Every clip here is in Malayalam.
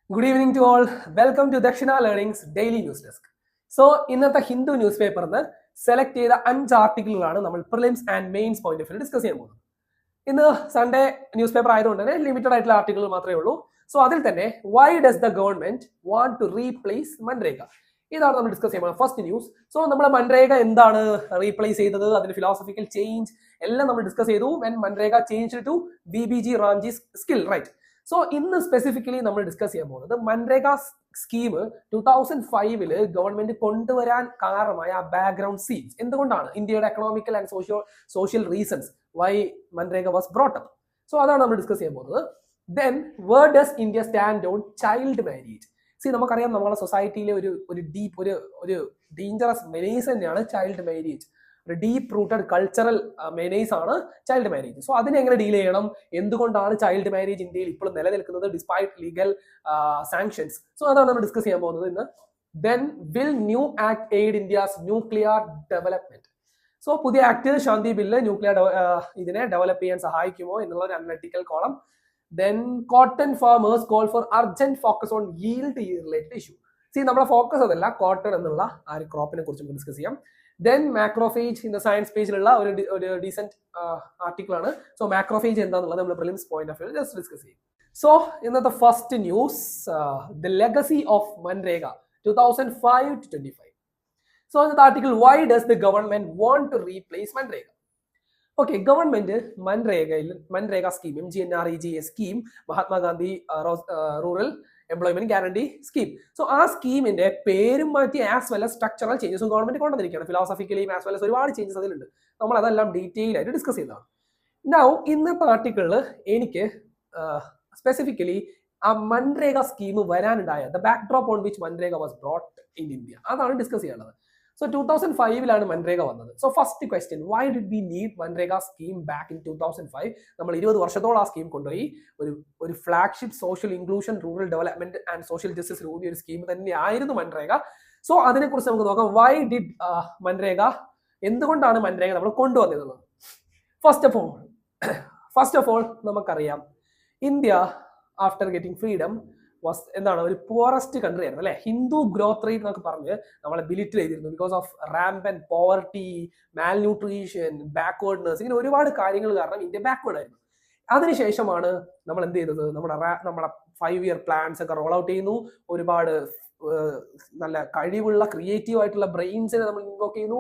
Good evening to all. Welcome to Dakshina Learning's Daily News Desk. So, ഇന്നത്തെ ഹിന്ദു ന്യൂസ് പേപ്പറിന് സെലക്ട് ചെയ്ത 5 ആർട്ടിക്കിളുകളാണ് നമ്മൾ prelims and mains point of view discuss ചെയ്യാൻ പോകുന്നത്. ഇന്ന് സൺഡേ ന്യൂസ് പേപ്പർ ആയതുകൊണ്ട് തന്നെ ലിമിറ്റഡ് ആയിട്ടുള്ള ആർട്ടിക്കിൾ മാത്രമേ ഉള്ളൂ. സോ അതിൽ തന്നെ why does the government want to replace MNREGA, ഇതാണ് നമ്മൾ ഡിസ്കസ് ചെയ്യുന്നത്. First news. സോ നമ്മൾ മൻരേഗ എന്താണ് റീപ്ലേസ് ചെയ്തത്, അതിന്റെ ഫിലോസഫിക്കൽ ചേഞ്ച് എല്ലാം നമ്മൾ ഡിസ്കസ് ചെയ്തു. When MNREGA change to VBG റാംജീസ് സ്കിൽ, റൈറ്റ്? സോ ഇന്ന് സ്പെസിഫിക്കലി നമ്മൾ ഡിസ്കസ് ചെയ്യാൻ പോകുന്നത് മൻരേഗ സ്കീം 2005 ഗവൺമെന്റ് കൊണ്ടുവരാൻ കാരണമായ ബാക്ക്ഗ്രൗണ്ട് സീൻസ് എന്തുകൊണ്ടാണ്, ഇന്ത്യയുടെ economical and social reasons why MNREGA was brought up. So അതാണ് നമ്മൾ ഡിസ്കസ് ചെയ്യാൻ പോകുന്നത്. Then where does India stand on child marriage? നമുക്കറിയാം നമ്മുടെ സൊസൈറ്റിയിലെ ഒരു ഡീപ്പ് ഒരു ഡേഞ്ചറസ് മെനേസ് തന്നെയാണ് ചൈൽഡ് മാരേജ്. ഒരു ഡീപ്പ് റൂട്ടഡ് കൾച്ചറൽ മെനേസ് ആണ് ചൈൽഡ് മാരേജ്. സോ അതിനെ എങ്ങനെ ഡീൽ ചെയ്യണം, എന്തുകൊണ്ടാണ് ചൈൽഡ് മാരേജ് ഇന്ത്യയിൽ ഇപ്പോഴും നിലനിൽക്കുന്നത് ഡിസ്പൈറ്റ് ലീഗൽ സാങ്ഷൻസ്? സോ അതാണ് നമ്മൾ ഡിസ്കസ് ചെയ്യാൻ പോകുന്നത് ഇന്ന്. Then will new act aid India's nuclear development? So പുതിയ ആക്ട് ശാന്തി ബില്ല് ന്യൂക്ലിയർ ഇതിനെ ഡെവലപ്പ് ചെയ്യാൻ സഹായിക്കുമോ എന്നുള്ള ഒരു analytical column. Then cotton farmers call for urgent focus on yield related issue. നമ്മുടെ ഫോക്കസ് അതല്ല, കോട്ടൺ എന്നുള്ള ആ ഒരു ക്രോപ്പിനെ കുറിച്ച് ഡിസ്കസ് ചെയ്യാം. Then macrophage in the science പേജിലുള്ള ഒരു ഡീസെന്റ് ആർട്ടിക്കിൾ ആണ്. സോ മാക്രോഫേജ് എന്താണെന്നുള്ളത് നമ്മൾ prelims point of view just discuss ചെയ്യും. സോ ഇന്നത്തെ first news, the legacy of MNREGA 2005 to 25. So ഇന്നത്തെ article, why does the government want to replace MNREGA? Okay, government MNREGA scheme, MGNREGA scheme, Mahatma Gandhi rural employment guarantee scheme. So ആ സ്കീമിന്റെ പേരും മാറ്റി ആസ് വെൽ സ്ട്രക്ചറൽ ചേഞ്ചസും ഗവൺമെന്റ് കൊണ്ടുവന്നിരിക്കുകയാണ്. ഫിലോസഫിക്കലിയും ആസ് വെൽ ഒരുപാട് ചേഞ്ചസ് അതിലുണ്ട്. നമ്മൾ അതെല്ലാം ഡീറ്റെയിൽ ആയിട്ട് ഡിസ്കസ് ചെയ്തതാണ്. നൗ ഇന്നത്തെ ആർട്ടിക്കിളിൽ എനിക്ക് സ്പെസിഫിക്കലി ആ മൻരേഗ സ്കീം വരാനുണ്ടായ the backdrop on which MNREGA was brought in India, അതാണ് ഡിസ്കസ് ചെയ്യാനുള്ളത്. സോ 2005 മൻരേഗ വന്നത്. So first question, why did we need MNREGA scheme back in 2005? നമ്മൾ 20 വർഷത്തോളം ആ സ്കീം കൊണ്ടുപോയി. ഒരു flagship social inclusion, rural development and social justice ഊന്നിയ ഒരു സ്കീം തന്നെയായിരുന്നു മൻരേഗ. സോ അതിനെക്കുറിച്ച് നമുക്ക് നോക്കാം. വൈ ഡിഡ് മൻരേഗ, എന്തുകൊണ്ടാണ് മൻരേഗ നമ്മൾ കൊണ്ടുവന്നത്? ഫസ്റ്റ് ഓഫ് ഓൾ നമുക്കറിയാം, ഇന്ത്യ ആഫ്റ്റർ ഗെറ്റിംഗ് ഫ്രീഡം എന്താണ്, ഒരു പുവറസ്റ്റ് കൺട്രി ആയിരുന്നു അല്ലെ. ഹിന്ദു ഗ്രോത്ത് റേറ്റ് എന്നൊക്കെ പറഞ്ഞ് നമ്മളെ ബിലിറ്റ് ചെയ്തിരുന്നു. Because of rampant poverty, malnutrition, backwardness, ഇങ്ങനെ ഒരുപാട് കാര്യങ്ങൾ കാരണം ഇന്ത്യ ബാക്ക്വേർഡ് ആയിരുന്നു. അതിനുശേഷമാണ് നമ്മൾ എന്ത് ചെയ്തത്, നമ്മുടെ 5 year പ്ലാൻസ് ഒക്കെ റോൾ ഔട്ട് ചെയ്യുന്നു. ഒരുപാട് നല്ല കഴിവുള്ള ക്രിയേറ്റീവ് ആയിട്ടുള്ള ബ്രെയിൻസിനെ നമ്മൾ ഇൻവോക്ക് ചെയ്യുന്നു.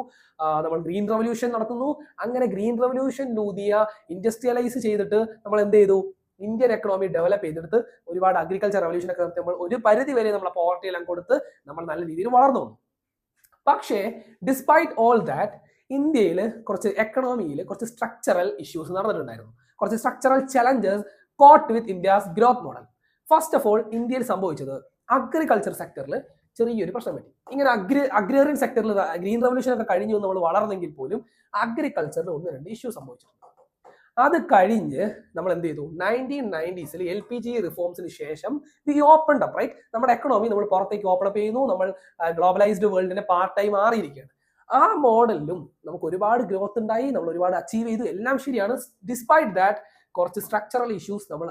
നമ്മൾ ഗ്രീൻ റവല്യൂഷൻ നടത്തുന്നു. അങ്ങനെ ഗ്രീൻ റവല്യൂഷൻ ലൂതിയ ഇൻഡസ്ട്രിയലൈസ് ചെയ്തിട്ട് നമ്മൾ എന്ത് ചെയ്തു, ഇന്ത്യൻ എക്കണോമി ഡെവലപ്പ് ചെയ്തെടുത്ത് ഒരുപാട് അഗ്രികൾച്ചർ റവല്യൂഷൻ ഒക്കെ നമ്മൾ ഒരു പരിധി വരെ നമ്മളെ പോവർട്ടി എല്ലാം കൊടുത്ത് നമ്മൾ നല്ല രീതിയിൽ വളർന്നു വന്നു. പക്ഷേ ഡിസ്പൈറ്റ് ഓൾ ദാറ്റ്, ഇന്ത്യയിൽ കുറച്ച് എക്കണോമിയിൽ കുറച്ച് സ്ട്രക്ചറൽ ഇഷ്യൂസ് നടന്നിട്ടുണ്ടായിരുന്നു. കുറച്ച് structural challenges caught with India's growth model. First of all ഇന്ത്യയിൽ സംഭവിച്ചത് അഗ്രികൾച്ചർ സെക്ടറിൽ ചെറിയൊരു പ്രശ്നം പറ്റി. ഇങ്ങനെ അഗ്രേറിയൻ സെക്ടറിൽ ഗ്രീൻ റവല്യൂഷൻ ഒക്കെ കഴിഞ്ഞു നമ്മൾ വളർന്നെങ്കിൽ പോലും അഗ്രികൾച്ചറിൽ 1-2 ഇഷ്യൂ സംഭവിച്ചിട്ടുണ്ട്. അത് കഴിഞ്ഞ് നമ്മൾ എന്ത് ചെയ്തു, 1990s LPG റിഫോംസിന് ശേഷം വി ഓപ്പൺഡ് അപ്പ്, റൈറ്റ്? നമ്മുടെ എക്കണോമി നമ്മൾ പുറത്തേക്ക് ഓപ്പൺ അപ്പ് ചെയ്യുന്നു. നമ്മൾ ഗ്ലോബലൈസ്ഡ് വേൾഡിന്റെ പാർട്ടായി മാറിയിരിക്കുകയാണ്. ആ മോഡലിലും നമുക്ക് ഒരുപാട് ഗ്രോത്ത് ഉണ്ടായി, നമ്മൾ ഒരുപാട് അച്ചീവ് ചെയ്തു, എല്ലാം ശരിയാണ്. ഡിസ്പൈറ്റ് ദാറ്റ് കുറച്ച് സ്ട്രക്ചറൽ ഇഷ്യൂസ് നമ്മൾ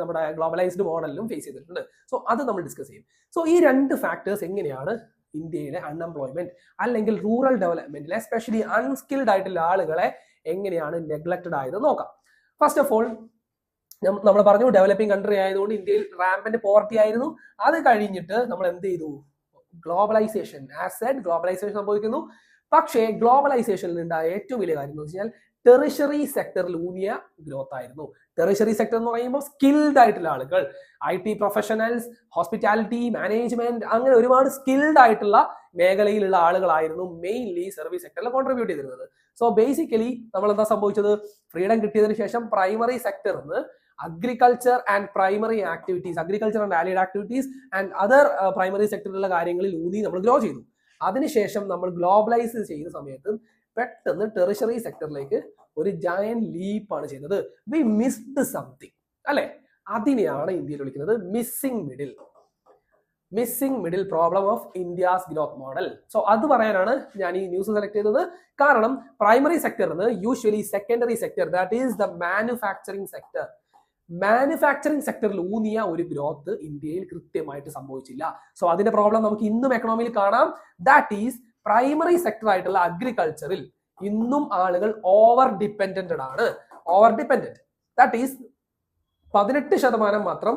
നമ്മുടെ ഗ്ലോബലൈസ്ഡ് മോഡലിലും ഫേസ് ചെയ്തിട്ടുണ്ട്. സോ അത് നമ്മൾ ഡിസ്കസ് ചെയ്യും. സോ ഈ 2 ഫാക്ടേഴ്സ് എങ്ങനെയാണ് ഇന്ത്യയിലെ അൺഎംപ്ലോയ്മെന്റ് അല്ലെങ്കിൽ റൂറൽ ഡെവലപ്മെന്റിൽ എസ്പെഷ്യലി അൺസ്കിൽഡ് ആയിട്ടുള്ള ആളുകളെ എങ്ങനെയാണ് നെഗ്ലക്റ്റഡ് ആയത് നോക്കാം. ഫസ്റ്റ് ഓഫ് ഓൾ നമ്മൾ പറഞ്ഞു, ഡെവലപ്പിംഗ് കൺട്രി ആയതുകൊണ്ട് ഇന്ത്യയിൽ റാമ്പന്റ് പോവർട്ടി ആയിരുന്നു. അത് കഴിഞ്ഞിട്ട് നമ്മൾ എന്ത് ചെയ്തു, ഗ്ലോബലൈസേഷൻ, ആസ് സെഡ് ഗ്ലോബലൈസേഷൻ സംഭവിക്കുന്നു. പക്ഷേ ഗ്ലോബലൈസേഷനിൽ ഉണ്ടായ ഏറ്റവും വലിയ കാര്യം എന്ന് വെച്ചാൽ ടെറിഷറി സെക്ടറിൽ ഊന്നിയ ഗ്രോത്ത് ആയിരുന്നു. ടെറിഷറി സെക്ടർ എന്ന് പറയുമ്പോൾ സ്കിൽഡ് ആയിട്ടുള്ള ആളുകൾ, IT പ്രൊഫഷണൽസ്, ഹോസ്പിറ്റാലിറ്റി, മാനേജ്മെന്റ്, അങ്ങനെ ഒരുപാട് സ്കിൽഡ് ആയിട്ടുള്ള മേഖലയിലുള്ള ആളുകളായിരുന്നു മെയിൻലി സർവീസ് സെക്ടറിൽ കോൺട്രിബ്യൂട്ട് ചെയ്തിരുന്നത്. സോ ബേസിക്കലി നമ്മൾ എന്താ സംഭവിച്ചത്, ഫ്രീഡം കിട്ടിയതിനു ശേഷം പ്രൈമറി സെക്ടറിൽ നിന്ന് agriculture and primary activities, agriculture and allied activities and other primary സെക്ടറിലുള്ള കാര്യങ്ങളിൽ ഊന്നി നമ്മൾ ഗ്രോ ചെയ്തു. അതിനുശേഷം നമ്മൾ ഗ്ലോബലൈസ് ചെയ്ത സമയത്ത് പെട്ടെന്ന് ടെറിഷറി സെക്ടറിലേക്ക് ഒരു ജയന്റ് ലീപ്പാണ് ചെയ്യുന്നത്. വി മിസ്ഡ് സംതിങ് അല്ലെ, അതിനെയാണ് ഇന്ത്യയിൽ വിളിക്കുന്നത് missing middle. Missing middle problem of India's growth model. So അത് പറയാനാണ് ഞാൻ ഈ ന്യൂസ് സെലക്ട് ചെയ്തത്. കാരണം പ്രൈമറി സെക്ടറിന് usually secondary sector, that is the manufacturing sector, manufacturing സെക്ടറിൽ ഊന്നിയ ഒരു ഗ്രോത്ത് ഇന്ത്യയിൽ കൃത്യമായിട്ട് സംഭവിച്ചില്ല. സോ അതിന്റെ പ്രോബ്ലം നമുക്ക് ഇന്നും എക്കണോമിയിൽ കാണാം. ദാറ്റ് ഈസ് പ്രൈമറി സെക്ടർ ആയിട്ടുള്ള അഗ്രികൾച്ചറിൽ ഇന്നും ആളുകൾ ഓവർ ഡിപ്പെൻഡന്റഡ് ആണ്. ഓവർ ഡിപ്പെൻഡന്റ്, ദാറ്റ് ഈസ് 18% മാത്രം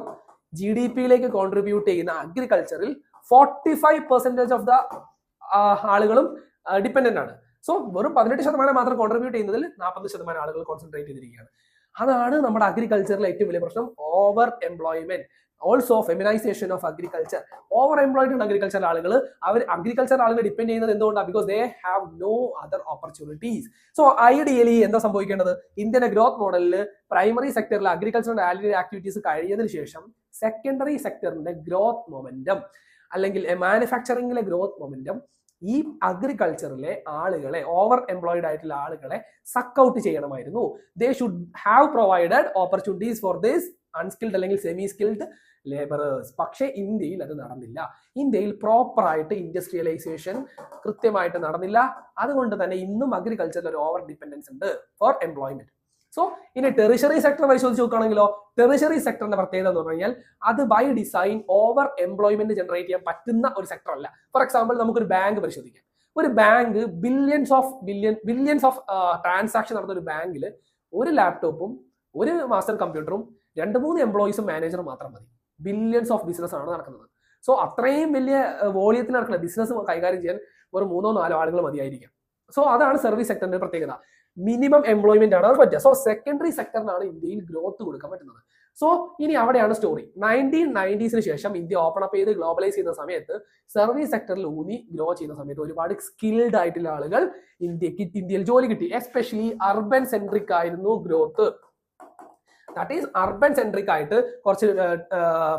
GDP-യിലേക്ക് കോൺട്രിബ്യൂട്ട് ചെയ്യുന്ന അഗ്രികൾച്ചറിൽ 45% ഓഫ് ദ ആളുകളും ഡിപ്പെൻഡന്റ് ആണ്. സോ വെറും 18% മാത്രം കോൺട്രിബ്യൂട്ട് ചെയ്യുന്നതിൽ 40% ആളുകൾ കോൺസെൻട്രേറ്റ് ചെയ്തിരിക്കുകയാണ്. അതാണ് നമ്മുടെ അഗ്രികൾച്ചറിലെ ഏറ്റവും വലിയ പ്രശ്നം, over employment. Also feminisation of agriculture. Over employed ആണ് അഗ്രികൾച്ചർ ആളുകൾ. അവർ അഗ്രികൾച്ചർ ആളുകൾ ഡിപ്പെൻഡ് ചെയ്യുന്നത് എന്തുകൊണ്ടാണ്? Because they have no other opportunities. So ideally എന്താ സംഭവിക്കേണ്ടത്? ഇന്ത്യയുടെ ഗ്രോത്ത് മോഡലിൽ പ്രൈമറി സെക്ടറിൽ അഗ്രികൾച്ചറിന്റെ ആൽഡി ആക്ടിവിറ്റീസ് കഴിഞ്ഞതിന് ശേഷം സെക്കൻഡറി സെക്ടറിന്റെ ഗ്രോത്ത് മൊമെന്റം അല്ലെങ്കിൽ മാനുഫാക്ചറിംഗിലെ ഗ്രോത്ത് മൊമെന്റം ഈ അഗ്രികൾച്ചറിലെ ആളുകളെ, ഓവർ എംപ്ലോയിഡ് ആയിട്ടുള്ള ആളുകളെ സക്ക് ഔട്ട് ചെയ്യണമായിരുന്നു. They should have provided opportunities for this unskilled അല്ലെങ്കിൽ സെമി സ്കിൽഡ് ലേബറേഴ്സ്. പക്ഷേ ഇന്ത്യയിൽ അത് നടന്നില്ല. ഇന്ത്യയിൽ പ്രോപ്പർ ആയിട്ട് ഇൻഡസ്ട്രിയലൈസേഷൻ കൃത്യമായിട്ട് നടന്നില്ല. അതുകൊണ്ട് തന്നെ ഇന്നും അഗ്രികൾച്ചറിൽ ഒരു ഓവർ ഡിപ്പെൻഡൻസ് ഉണ്ട് ഫോർ എംപ്ലോയ്മെന്റ്. സോ ഇനി ടെറിഷറി സെക്ടർ പരിശോധിച്ച് നോക്കുകയാണെങ്കിലോ, ടെറിഷറി സെക്ടറിന്റെ പ്രത്യേകത എന്ന് പറഞ്ഞു കഴിഞ്ഞാൽ അത് by design over employment generate ചെയ്യാൻ പറ്റുന്ന ഒരു സെക്ടർ അല്ല. ഫോർ എക്സാമ്പിൾ നമുക്കൊരു ബാങ്ക് പരിശോധിക്കാം. ഒരു ബാങ്ക് ബില്യൺസ് ഓഫ് ട്രാൻസാക്ഷൻ നടന്ന ഒരു ബാങ്കിൽ ഒരു ലാപ്ടോപ്പും ഒരു മാസ്റ്റർ കമ്പ്യൂട്ടറും 2-3 എംപ്ലോയീസും മാനേജറും മാത്രം മതി. ബില്യൺസ് ഓഫ് ബിസിനസ് ആണ് നടക്കുന്നത്. സോ അത്രയും വലിയ വോളിയത്തിൽ നടക്കുന്ന ബിസിനസ് കൈകാര്യം ചെയ്യാൻ ഒരു 3-4 ആളുകൾ മതിയായിരിക്കാം. സോ അതാണ് സർവീസ് സെക്ടറിന്റെ പ്രത്യേകത. മിനിമം എംപ്ലോയ്മെന്റ് ആണ് അത് പറ്റുക. സോ സെക്കൻഡറി സെക്ടറിനാണ് ഇന്ത്യയിൽ ഗ്രോത്ത് കൊടുക്കാൻ പറ്റുന്നത്. സോ ഇനി അവിടെയാണ് സ്റ്റോറി. 1990s ശേഷം ഇന്ത്യ ഓപ്പൺ അപ്പ് ചെയ്ത് ഗ്ലോബലൈസ് ചെയ്യുന്ന സമയത്ത് സർവീസ് സെക്ടറിൽ ഊന്നി ഗ്രോ ചെയ്യുന്ന സമയത്ത് ഒരുപാട് സ്കിൽഡ് ആയിട്ടുള്ള ആളുകൾ ഇന്ത്യയിൽ ജോലി കിട്ടി. എസ്പെഷ്യലി അർബൻ സെൻട്രിക് ആയിരുന്നു growth. That is urban centric ആയിട്ട് കുറച്ച്,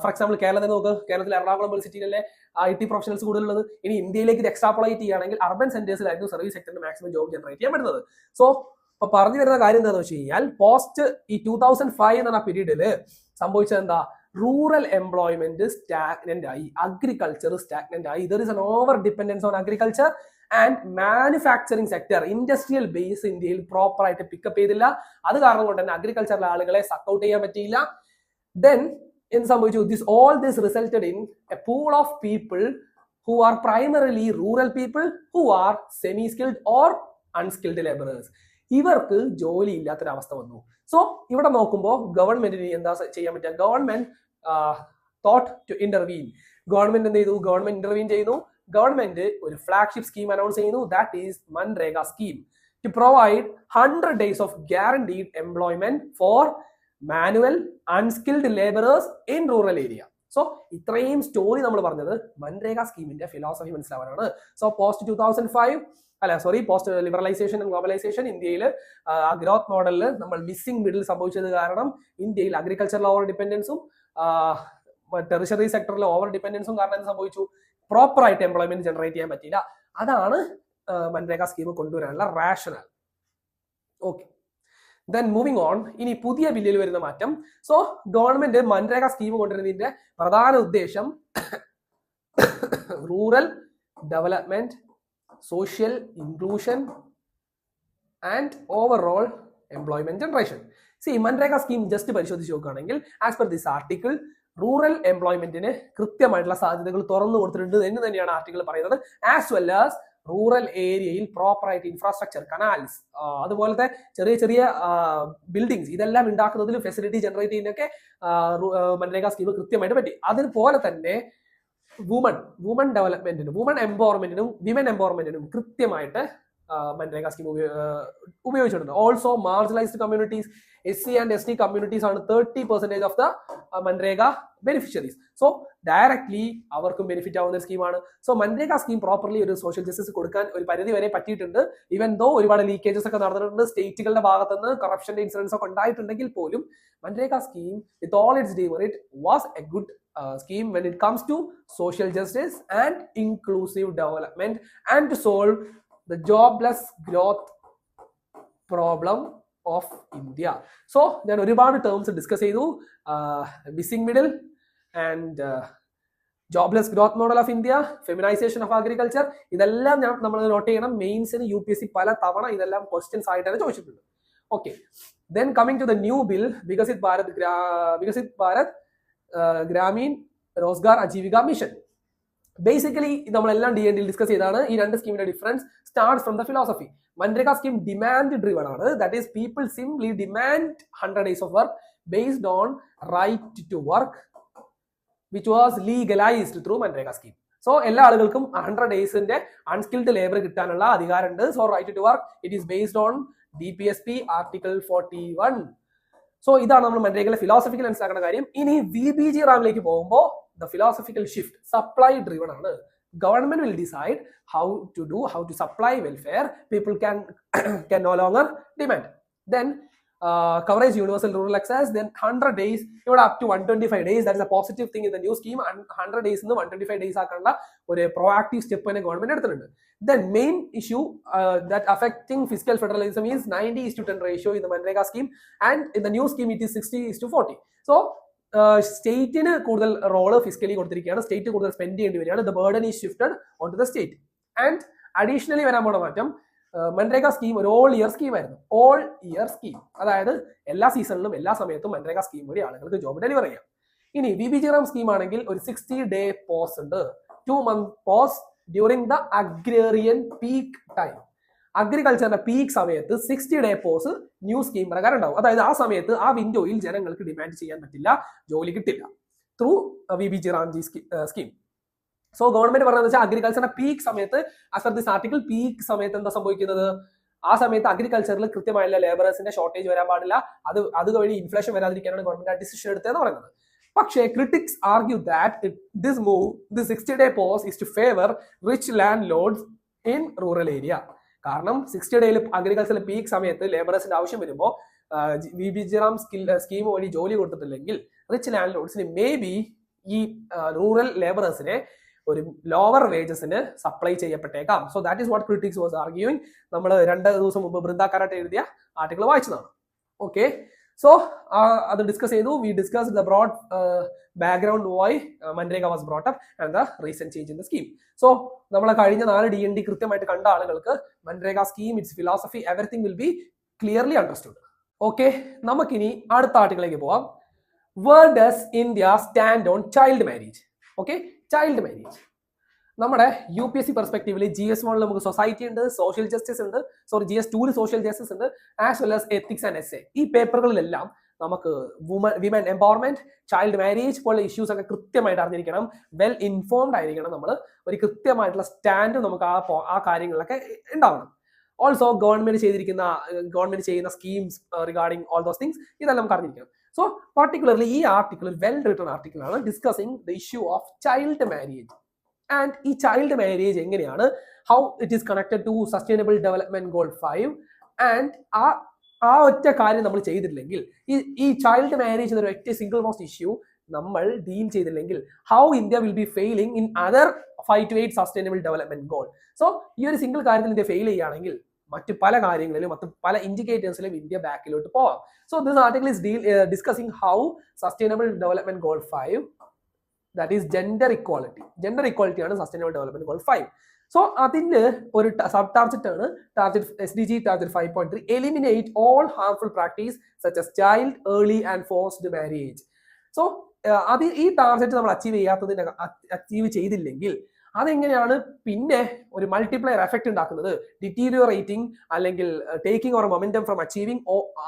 ഫോർ എക്സാമ്പിൾ കേരളത്തിൽ നോക്ക്, കേരളത്തിൽ എറണാകുളം പോലെ സിറ്റിയിലെ IT പ്രൊഫഷണൽസ് കൂടുതലുള്ളത്. ഇനി ഇന്ത്യയിലേക്ക് ഇത് എക്സ്ട്രാപോളേറ്റ് ചെയ്യുകയാണെങ്കിൽ അർബൻ സെന്റേഴ്സിലായിരുന്നു സർവീസ് സെക്ടറിന് മാക്സിമം ജോബ് ജനറേറ്റ് ചെയ്യാൻ പറ്റുന്നത്. സോ ഇപ്പൊ പറഞ്ഞു വരുന്ന കാര്യം എന്താണെന്ന് വെച്ച് കഴിഞ്ഞാൽ, പോസ്റ്റ് ഈ 2005 എന്ന പീരീഡിൽ സംഭവിച്ചത് എന്താ? റൂറൽ എംപ്ലോയ്മെന്റ് സ്റ്റാഗ്നന്റ് ആയി, അഗ്രികൾച്ചർ സ്റ്റാഗ്നന്റ് ആയി. There is an over dependence on agriculture and manufacturing sector, industrial base ഇന്ത്യയിൽ പ്രോപ്പർ ആയിട്ട് പിക്കപ്പ് ചെയ്തില്ല. അത് കാരണം കൊണ്ട് തന്നെ അഗ്രികൾച്ചറിലെ ആളുകളെ സക്കൗട്ട് ചെയ്യാൻ പറ്റിയില്ല. ദെൻ എന്ത് സംഭവിച്ചു? All this resulted in a pool of people who are primarily rural people who are semi-skilled or unskilled laborers. ഇവർക്ക് ജോലി ഇല്ലാത്തൊരവസ്ഥ വന്നു. സോ ഇവിടെ നോക്കുമ്പോൾ ഗവൺമെന്റിന് എന്താ ചെയ്യാൻ പറ്റുക? Government thought to intervene. Government എന്ത് ചെയ്തു? ഗവൺമെന്റ് ഇന്റർവീൻ ചെയ്യുന്നു. ഗവൺമെന്റ് ഒരു ഫ്ലാഗ്ഷിപ്പ് സ്കീം അനൗൺസ് ചെയ്യുന്നു. That is MNREGA scheme to provide 100 days of guaranteed employment for manual unskilled laborers in rural area. So ഇത്രയും സ്റ്റോറി നമ്മൾ പറഞ്ഞത് മൻരേഗ സ്കീമിന്റെ ഫിലോസഫി മനസ്സിലാവാനാണ്. So post liberalisation and globalisation ഇന്ത്യയിൽ ഗ്രോത്ത് മോഡലിൽ നമ്മൾ മിസ്സിംഗ് മിഡിൽ സംഭവിച്ചത് കാരണം ഇന്ത്യയിൽ അഗ്രികൾച്ചറിൽ ഓവർ ഡിപ്പെൻഡൻസും ടെറിഷറി സെക്ടറിൽ ഓവർ ഡിപ്പെൻഡൻസും കാരണം എന്ത് സംഭവിച്ചു? പ്രോപ്പർ ആയിട്ട് എംപ്ലോയ്മെന്റ് ജനറേറ്റ് ചെയ്യാൻ പറ്റിയില്ല. അതാണ് മൻരേഗ സ്കീം കൊണ്ടുവരാനുള്ള rationale. Okay, then moving on. ഇനി പുതിയ ബില്ലിൽ വരുന്ന മാറ്റം. സോ ഗവൺമെന്റ് മൻരേഗ സ്കീം കൊണ്ടുവരുന്നതിന്റെ പ്രധാന ഉദ്ദേശം rural development, social inclusion and overall employment generation. MNREGA scheme just പരിശോധിച്ച് നോക്കുകയാണെങ്കിൽ as per this article rural എംപ്ലോയ്മെന്റിന് കൃത്യമായിട്ടുള്ള സാധ്യതകൾ തുറന്നു കൊടുത്തിട്ടുണ്ട് എന്ന് തന്നെയാണ് ആർട്ടിക്കിൾ പറയുന്നത്. ആസ് വെൽ ആസ് റൂറൽ ഏരിയയിൽ പ്രോപ്പർ ആയിട്ട് ഇൻഫ്രാസ്ട്രക്ചർ, കനാൽസ്, അതുപോലത്തെ ചെറിയ ചെറിയ ബിൽഡിങ്സ് ഇതെല്ലാം ഉണ്ടാക്കുന്നതിൽ ഫെസിലിറ്റി ജനറേറ്റ് ചെയ്യുന്നതൊക്കെ മൻരേഗ സ്കീം കൃത്യമായിട്ട് പറ്റി. അതുപോലെ തന്നെ വുമൺ ഡെവലപ്മെന്റിനും വിമൻ എംപവർമെന്റിനും കൃത്യമായിട്ട് മൻരേഗ സ്കീം ഉപയോഗിച്ചിട്ടുണ്ട്. Also marginalised communities, SC and ST communities ആണ് 30% of the MNREGA beneficiaries. So directly അവർക്കും ബെനിഫിറ്റ് ആവുന്ന സ്കീമാണ്. സോ മൻരേഗ സ്കീം പ്രോപ്പർലി ഒരു സോഷ്യൽ ജസ്റ്റിസ് കൊടുക്കാൻ ഒരു പരിധി വരെ പറ്റിയിട്ടുണ്ട്. ഈവൻ ദോ ഒരുപാട് ലീക്കേജസ് ഒക്കെ നടന്നിട്ടുണ്ട്, സ്റ്റേറ്റുകളുടെ ഭാഗത്തുനിന്ന് കറപ്ഷന്റെ ഇൻസിഡൻസ് ഒക്കെ ഉണ്ടായിട്ടുണ്ടെങ്കിൽ പോലും MNREGA scheme with all its demerit was a good scheme when it comes to social justice and inclusive development and to solve the jobless growth problem of India. So ഞാൻ ഒരുപാട് ടേംസ് ഡിസ്കസ് ചെയ്തു. Missing middle and jobless growth model of India, feminisation of agriculture, ഇതെല്ലാം നമ്മൾ നോട്ട് ചെയ്യണം. മെയിൻസിന് UPSC പല തവണ ഇതെല്ലാം ക്വസ്റ്റ്യൻസ് ആയിട്ടാണ് ചോദിച്ചിട്ടുണ്ട്. Okay, then coming to the new bill, Viksit Bharat Gramin Rozgar Ajeevika mission. Basically നമ്മളെല്ലാം DND ഡിസ്കസ് ചെയ്താണ്. ഈ രണ്ട് സ്കീമിന്റെ difference start from the philosophy. MNREGA scheme demand driven ആണ്. That is people simply demand 100 days of work based on right to work which was legalized through Manrega scheme. So എല്ലാ ആളുകൾക്കും 100 daysന്റെ അൺസ്കിൽഡ് ലേബർ കിട്ടാനുള്ള അധികാരമുണ്ട്. So right to work it is based on DPSP article 41. So ഇതാണ് നമ്മൾ മൻരേഗയിലെ ഫിലോസഫിക്കൽ മനസ്സിലാക്കുന്ന കാര്യം. ഇനി VBG റാമിലേക്ക് പോകുമ്പോൾ the philosophical shift supply driven ആണ്. Government will decide how to supply welfare. People can no longer demand. Then coverage universal rural access, then 100 days ഇവിടെ up to 125 days. That is a positive thing in the new scheme. 100 days നിന്ന് 125 days ആക്കാനുള്ള ഒരു proactive step തന്നെ ഗവൺമെന്റ് എടുത്തിട്ടുണ്ട്. Then main issue that affecting fiscal federalism is 90:10 ratio in the Manrega scheme, and in the new scheme it is 60:40. So സ്റ്റേറ്റിന് കൂടുതൽ റോള് ഫിസിക്കലി കൊടുത്തിരിക്കുകയാണ്. സ്റ്റേറ്റ് കൂടുതൽ സ്പെൻഡ് ചെയ്യേണ്ടി വരികയാണ്. The burden is shifted on to the state. And additionally വരാൻ പോണ മാറ്റം, മൻരേഗ സ്കീം ഒരു ഓൾ ഇയർ സ്കീം ആയിരുന്നു. ഓൾ ഇയർ സ്കീം, അതായത് എല്ലാ സീസണിലും എല്ലാ സമയത്തും മൻരേഗ സ്കീം വഴി ആളുകൾക്ക് ജോബ് ഡെലിവർ ചെയ്യാം. ഇനി VBG റാം സ്കീം ആണെങ്കിൽ ഒരു 60-day പോസ് ഉണ്ട്. 2 month pause during the agrarian peak time. അഗ്രികൾച്ചറിന്റെ പീക്ക് സമയത്ത് 60-day പോസ് ന്യൂ സ്കീം പ്രകാരം ഉണ്ടാവും. അതായത് ആ സമയത്ത് ആ വിൻഡോയിൽ ജനങ്ങൾക്ക് ഡിമാൻഡ് ചെയ്യാൻ പറ്റില്ല, ജോലി കിട്ടില്ല through VBG Ramji scheme. So government പറഞ്ഞതെന്ന് വെച്ചാൽ അഗ്രികൾച്ചറിന്റെ പീക്ക് സമയത്ത് as per this article peak സമയത്ത് എന്താ സംഭവിക്കുന്നത്, ആ സമയത്ത് അഗ്രികൾച്ചറിൽ കൃത്യമായുള്ള ലേബറേഴ്സിന്റെ ഷോർട്ടേജ് വരാൻ പാടില്ല. അതുവഴി ഇൻഫ്ലേഷൻ വരാതിരിക്കാനാണ് ഗവൺമെന്റ് ആ ഡിസിഷൻ എടുത്തതെന്ന് പറയുന്നത്. പക്ഷേ critics argue that this 60-day pause is to favour rich landlords in rural area. കാരണം 60 days അഗ്രികൾച്ചറിൽ പീക്ക് സമയത്ത് ലേബറേഴ്സിന്റെ ആവശ്യം വരുമ്പോൾ VBG റാം സ്കീം വഴി ജോലി കൊടുത്തിട്ടില്ലെങ്കിൽ റിച്ച് ലാൻഡ് ലോഡ്സിന് മേ ബി ഈ റൂറൽ ലേബറേഴ്സിനെ ഒരു ലോവർ വേജസിന് സപ്ലൈ ചെയ്യപ്പെട്ടേക്കാം. So that is what critics was arguing. നമ്മൾ 2 ദിവസം മുമ്പ് ബൃന്ദ കാരാട്ട് എഴുതിയ ആർട്ടിക്കിൾ വായിച്ചതാണ്. ഓക്കെ, സോ അത് ഡിസ്കസ് ചെയ്തു. We discuss the broad background why MNREGA was brought up and the recent change in the scheme. So നമ്മളെ കഴിഞ്ഞ 4 DND കൃത്യമായിട്ട് കണ്ട ആളുകൾക്ക് MNREGA scheme, it's philosophy, everything will be clearly understood. Okay, നമുക്കിനി അടുത്ത ആർട്ടിക്കിളിലേക്ക് പോവാം. Where does India stand on child marriage? Okay, child marriage നമ്മുടെ UPSC പെർസ്പെക്റ്റീവില് GS1 നമുക്ക് സൊസൈറ്റി ഉണ്ട്, സോഷ്യൽ ജസ്റ്റിസ് ഉണ്ട്, GS2 സോഷ്യൽ ജസ്റ്റിസ് ഉണ്ട്, as well as ethics and essay. ഈ പേപ്പറുകളിലെല്ലാം നമുക്ക് വിമൻ എംപവർമെന്റ്, ചൈൽഡ് മാരേജ് പോലുള്ള ഇഷ്യൂസ് ഒക്കെ കൃത്യമായിട്ട് അറിഞ്ഞിരിക്കണം. വെൽ ഇൻഫോംഡ് ആയിരിക്കണം. നമ്മൾ ഒരു കൃത്യമായിട്ടുള്ള സ്റ്റാൻഡ് നമുക്ക് ആ കാര്യങ്ങളിലൊക്കെ ഉണ്ടാവണം. ഓൾസോ ഗവൺമെന്റ് ചെയ്യുന്ന schemes regarding all those things ഇതെല്ലാം നമുക്ക് അറിഞ്ഞിരിക്കണം. സോ പർട്ടിക്കുലർലി ഈ ആർട്ടിക്കിൾ വെൽ റിട്ടൺ ആർട്ടിക്കിൾ ആണ് discussing the issue of child marriage. And ഈ ചൈൽഡ് മാരേജ് എങ്ങനെയാണ്, how it is connected to sustainable development goal 5. And ആ ഒറ്റ കാര്യം നമ്മൾ ചെയ്തിട്ടില്ലെങ്കിൽ, ഈ ചൈൽഡ് മാരേജ് എന്നൊരു ഒറ്റ സിംഗിൾ മോസ്റ്റ് ഇഷ്യൂ നമ്മൾ ഡീൽ ചെയ്തില്ലെങ്കിൽ, how India will be failing in other 5 to 8 sustainable development goal. So ഈ ഒരു സിംഗിൾ കാര്യത്തിൽ ഇന്ത്യ ഫെയിൽ ചെയ്യുകയാണെങ്കിൽ മറ്റു പല കാര്യങ്ങളിലും പല ഇൻഡിക്കേറ്റേഴ്സിലും ഇന്ത്യ ബാക്കിലോട്ട് പോവാം. So this article is discussing how sustainable development goal 5, that is gender equality ആണ് സസ്റ്റൈനബിൾ ഡെവലപ്മെന്റ് ഗോൾ 5. സോ അതിന്റെ ഒരു സബ് ടാർഗറ്റ് ആണ് SDG target 5.3, eliminate all harmful practice such as child early and forced marriage. So ഈ ടാർഗറ്റ് നമ്മൾ അച്ചീവ് ചെയ്തില്ലെങ്കിൽ അതെങ്ങനെയാണ് പിന്നെ ഒരു മൾട്ടിപ്ലയർ എഫക്ട് ഉണ്ടാക്കുന്നത്, ഡിറ്റീരിയോറേറ്റിംഗ് അല്ലെങ്കിൽ taking or momentum from achieving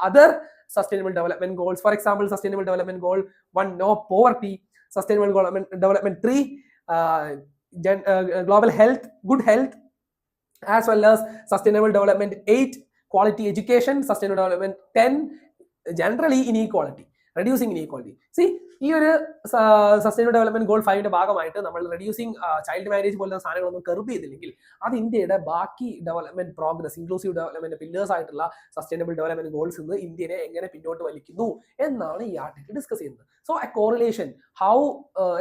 other sustainable development goals. For example, sustainable development goal 1 no poverty, Sustainable Development 3 global health, good health, as well as Sustainable Development 8 quality education, Sustainable Development 10 generally inequality, reducing inequality. See, ഈ ഒരു സസ്റ്റൈനബിൾ ഡെവലപ്മെന്റ് ഗോൾ 5ന്റെ ഭാഗമായിട്ട് നമ്മൾ റെഡ്യൂസിങ് ചൈൽഡ് മാരേജ് പോലുള്ള സാധനങ്ങളൊന്നും കർബ് ചെയ്തില്ലെങ്കിൽ അത് ഇന്ത്യയുടെ ബാക്കി development progress, inclusive development pillars ആയിട്ടുള്ള സസ്റ്റൈനബിൾ ഡെവലപ്മെന്റ് ഗോൾസ് നിന്ന് ഇന്ത്യനെ എങ്ങനെ പിന്നോട്ട് വലിക്കുന്നു എന്നാണ് ഈ ആർട്ടിക്കിൾ ഡിസ്കസ് ചെയ്യുന്നത്. So a correlation, how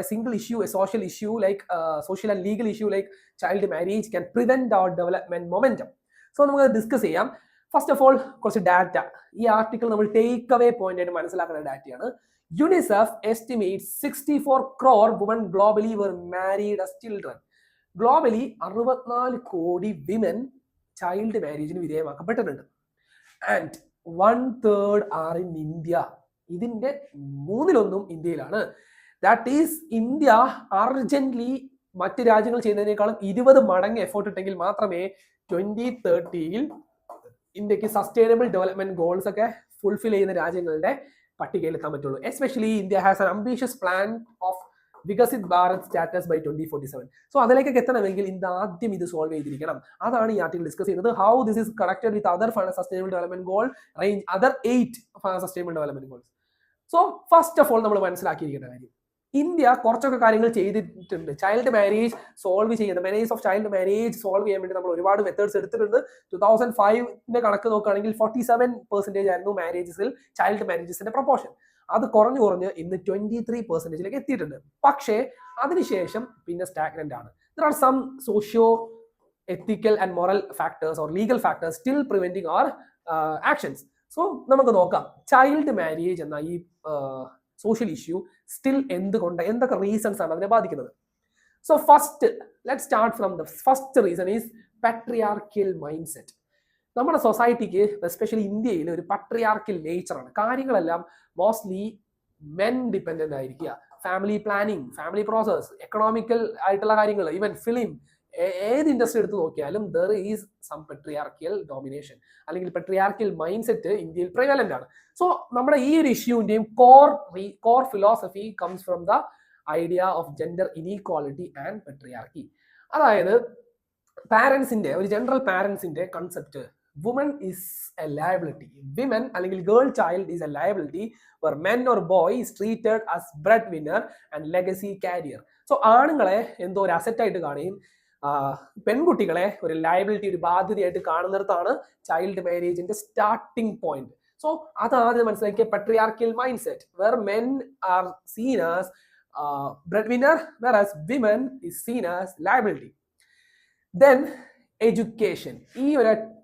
a single issue, a social issue like social and legal issue like child marriage can prevent our development momentum. So നമുക്ക് ഡിസ്കസ് ചെയ്യാം. ഫസ്റ്റ് ഓഫ് ഓൾ കുറച്ച് ഡാറ്റ. ഈ ആർട്ടിക്കിൾ നമ്മൾ ടേക്ക് അവേ പോയിന്റ് ആയിട്ട് മനസ്സിലാക്കുന്ന ഡാറ്റയാണ്. UNICEF estimate 64 crore women globally were married as children. Globally 64 കോടി വിമൻ ചൈൽഡ് മാരേജിന് വിധേയമാക്കപ്പെട്ടിട്ടുണ്ട്. And 1/3 are in India. ഇതിന്റെ 1/3 ഇന്ത്യയിലാണ്. ദാറ്റ് ഈസ് ഇന്ത്യ അർജന്റ്ലി മറ്റ് രാജ്യങ്ങൾ ചെയ്യുന്നതിനേക്കാളും 20 മടങ്ങ് എഫേർട്ട് ഇട്ടെങ്കിൽ മാത്രമേ 2030 ഇന്ത്യക്ക് സസ്റ്റൈനബിൾ ഡെവലപ്മെന്റ് ഗോൾസ് ഒക്കെ ഫുൾഫിൽ ചെയ്യുന്ന രാജ്യങ്ങളുടെ പട്ടികയിൽ എത്താൻ പറ്റുള്ളൂ. Especially India has an ambitious plan of Viksit Bharat status by 2047. So അതിലേക്കൊക്കെ എത്തണമെങ്കിൽ ഇന്ത്യ ആദ്യം ഇത് സോൾവ് ചെയ്തിരിക്കണം. അതാണ് ഈ ആർട്ടിക്കിൾ ഡിസ്കസ് ചെയ്യുന്നത്. How this is connected with other sustainable development goal range other 8 sustainable development goals. So first of all നമ്മൾ മനസ്സിലാക്കിയിരിക്കേണ്ട കാര്യം, ഇന്ത്യ കുറച്ചൊക്കെ കാര്യങ്ങൾ ചെയ്തിട്ടുണ്ട്. ചൈൽഡ് മാരേജ് സോൾവ് ചെയ്യുന്നത്, menace of child marriage solve ചെയ്യാൻ വേണ്ടി നമ്മൾ ഒരുപാട് മെത്തേഡ്സ് എടുത്തിട്ടുണ്ട്. 2005 കണക്ക് നോക്കുകയാണെങ്കിൽ 47% ആയിരുന്നു മാരേജസിൽ ചൈൽഡ് മാരേജസിന്റെ പ്രൊപ്പോർഷൻ. അത് കുറഞ്ഞ് ഇന്ന് 23% എത്തിയിട്ടുണ്ട്. പക്ഷേ അതിനുശേഷം പിന്നെ സ്റ്റാഗ്നന്റ് ആണ്. There are some socio ethical and moral factors or legal factors still preventing our actions. So നമുക്ക് നോക്കാം ചൈൽഡ് മാരേജ് എന്ന ഈ സോഷ്യൽ ഇഷ്യൂ സ്റ്റിൽ എന്തൊക്കെ റീസൺസ് ആണ് അതിനെ ബാധിക്കുന്നത്. So first let start from the first reason is patriarchal mind set. നമ്മുടെ സൊസൈറ്റിക്ക് എസ്പെഷ്യലി ഇന്ത്യയിൽ ഒരു പാട്രിയാർക്കൽ നേച്ചറാണ്. കാര്യങ്ങളെല്ലാം മോസ്റ്റ്ലി മെൻ ഡിപ്പെൻഡന്റ് ആയിരിക്കുക. Family planning, family process, economical ആയിട്ടുള്ള കാര്യങ്ങൾ, ഈവൻ ഫിലിം, ഏത് ഇൻഡസ്ട്രി എടുത്ത് നോക്കിയാലും there is some patriarchal domination അല്ലെങ്കിൽ patriarchal mind set India prevalent ആണ്. സോ നമ്മുടെ ഈ ഒരു ഇഷ്യൂവിന്റെയും core philosophy comes from the idea of gender inequality and patriarchy. അതായത് പാരന്റ്സിന്റെ ഒരു ജനറൽ പാരന്റ്സിന്റെ concept, woman is a liability, women അല്ലെങ്കിൽ girl child is a liability where men or boy is treated as breadwinner and legacy carrier. So ആണുങ്ങളെ എന്തോ ഒരു അസറ്റ് ആയിട്ട് കാണുകയും പെൺകുട്ടികളെ ഒരു ലയബിലിറ്റി, ഒരു ബാധ്യതയായിട്ട് കാണുന്നിടത്താണ് ചൈൽഡ് മാരേജിന്റെ സ്റ്റാർട്ടിംഗ് പോയിന്റ്. സോ അതാദ്യം മനസ്സിലാക്കിയ patriarchal mind set, where men are seen as breadwinner whereas women is seen as liability. Then education,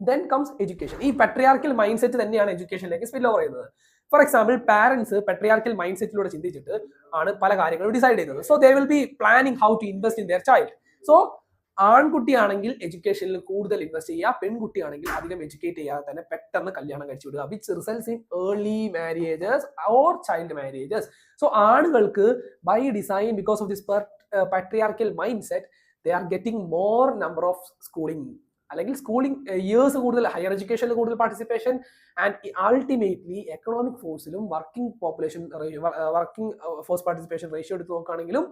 then comes education. ഈ പെട്രിയാർക്കൽ മൈൻഡ് സെറ്റ് തന്നെയാണ് എഡ്യൂക്കേഷനിലേക്ക് സ്പിൽ ഓവർ ചെയ്യുന്നത്. For example parents patriarchal mind സെറ്റിലൂടെ ചിന്തിച്ചിട്ട് ആണ് പല കാര്യങ്ങളും ഡിസൈഡ് ചെയ്യുന്നത്. So they will be planning how to invest in their child. So ആൺകുട്ടിയാണെങ്കിൽ എഡ്യൂക്കേഷനിൽ കൂടുതൽ ഇൻവെസ്റ്റ് ചെയ്യുക, പെൺകുട്ടിയാണെങ്കിൽ അധികം എഡ്യൂക്കേറ്റ് ചെയ്യാതെ തന്നെ പെട്ടെന്ന് കല്യാണം കഴിച്ചു വിടുക, which results in early marriages or child marriages. So ആണുങ്ങൾക്ക് by design because of this patriarchal mind set they are getting more number of schooling അല്ലെങ്കിൽ സ്കൂളിംഗ് ഇയേഴ്സ് കൂടുതൽ, ഹയർ എഡ്യൂക്കേഷനിൽ കൂടുതൽ പാർട്ടിസിപ്പേഷൻ ആൻഡ് അൾട്ടിമേറ്റ്ലി എക്കണോമിക് ഫോഴ്സിലും വർക്കിംഗ് ഫോഴ്സ് പാർട്ടിസിപ്പേഷൻ റേഷ്യോ എടുത്ത് നോക്കുകയാണെങ്കിലും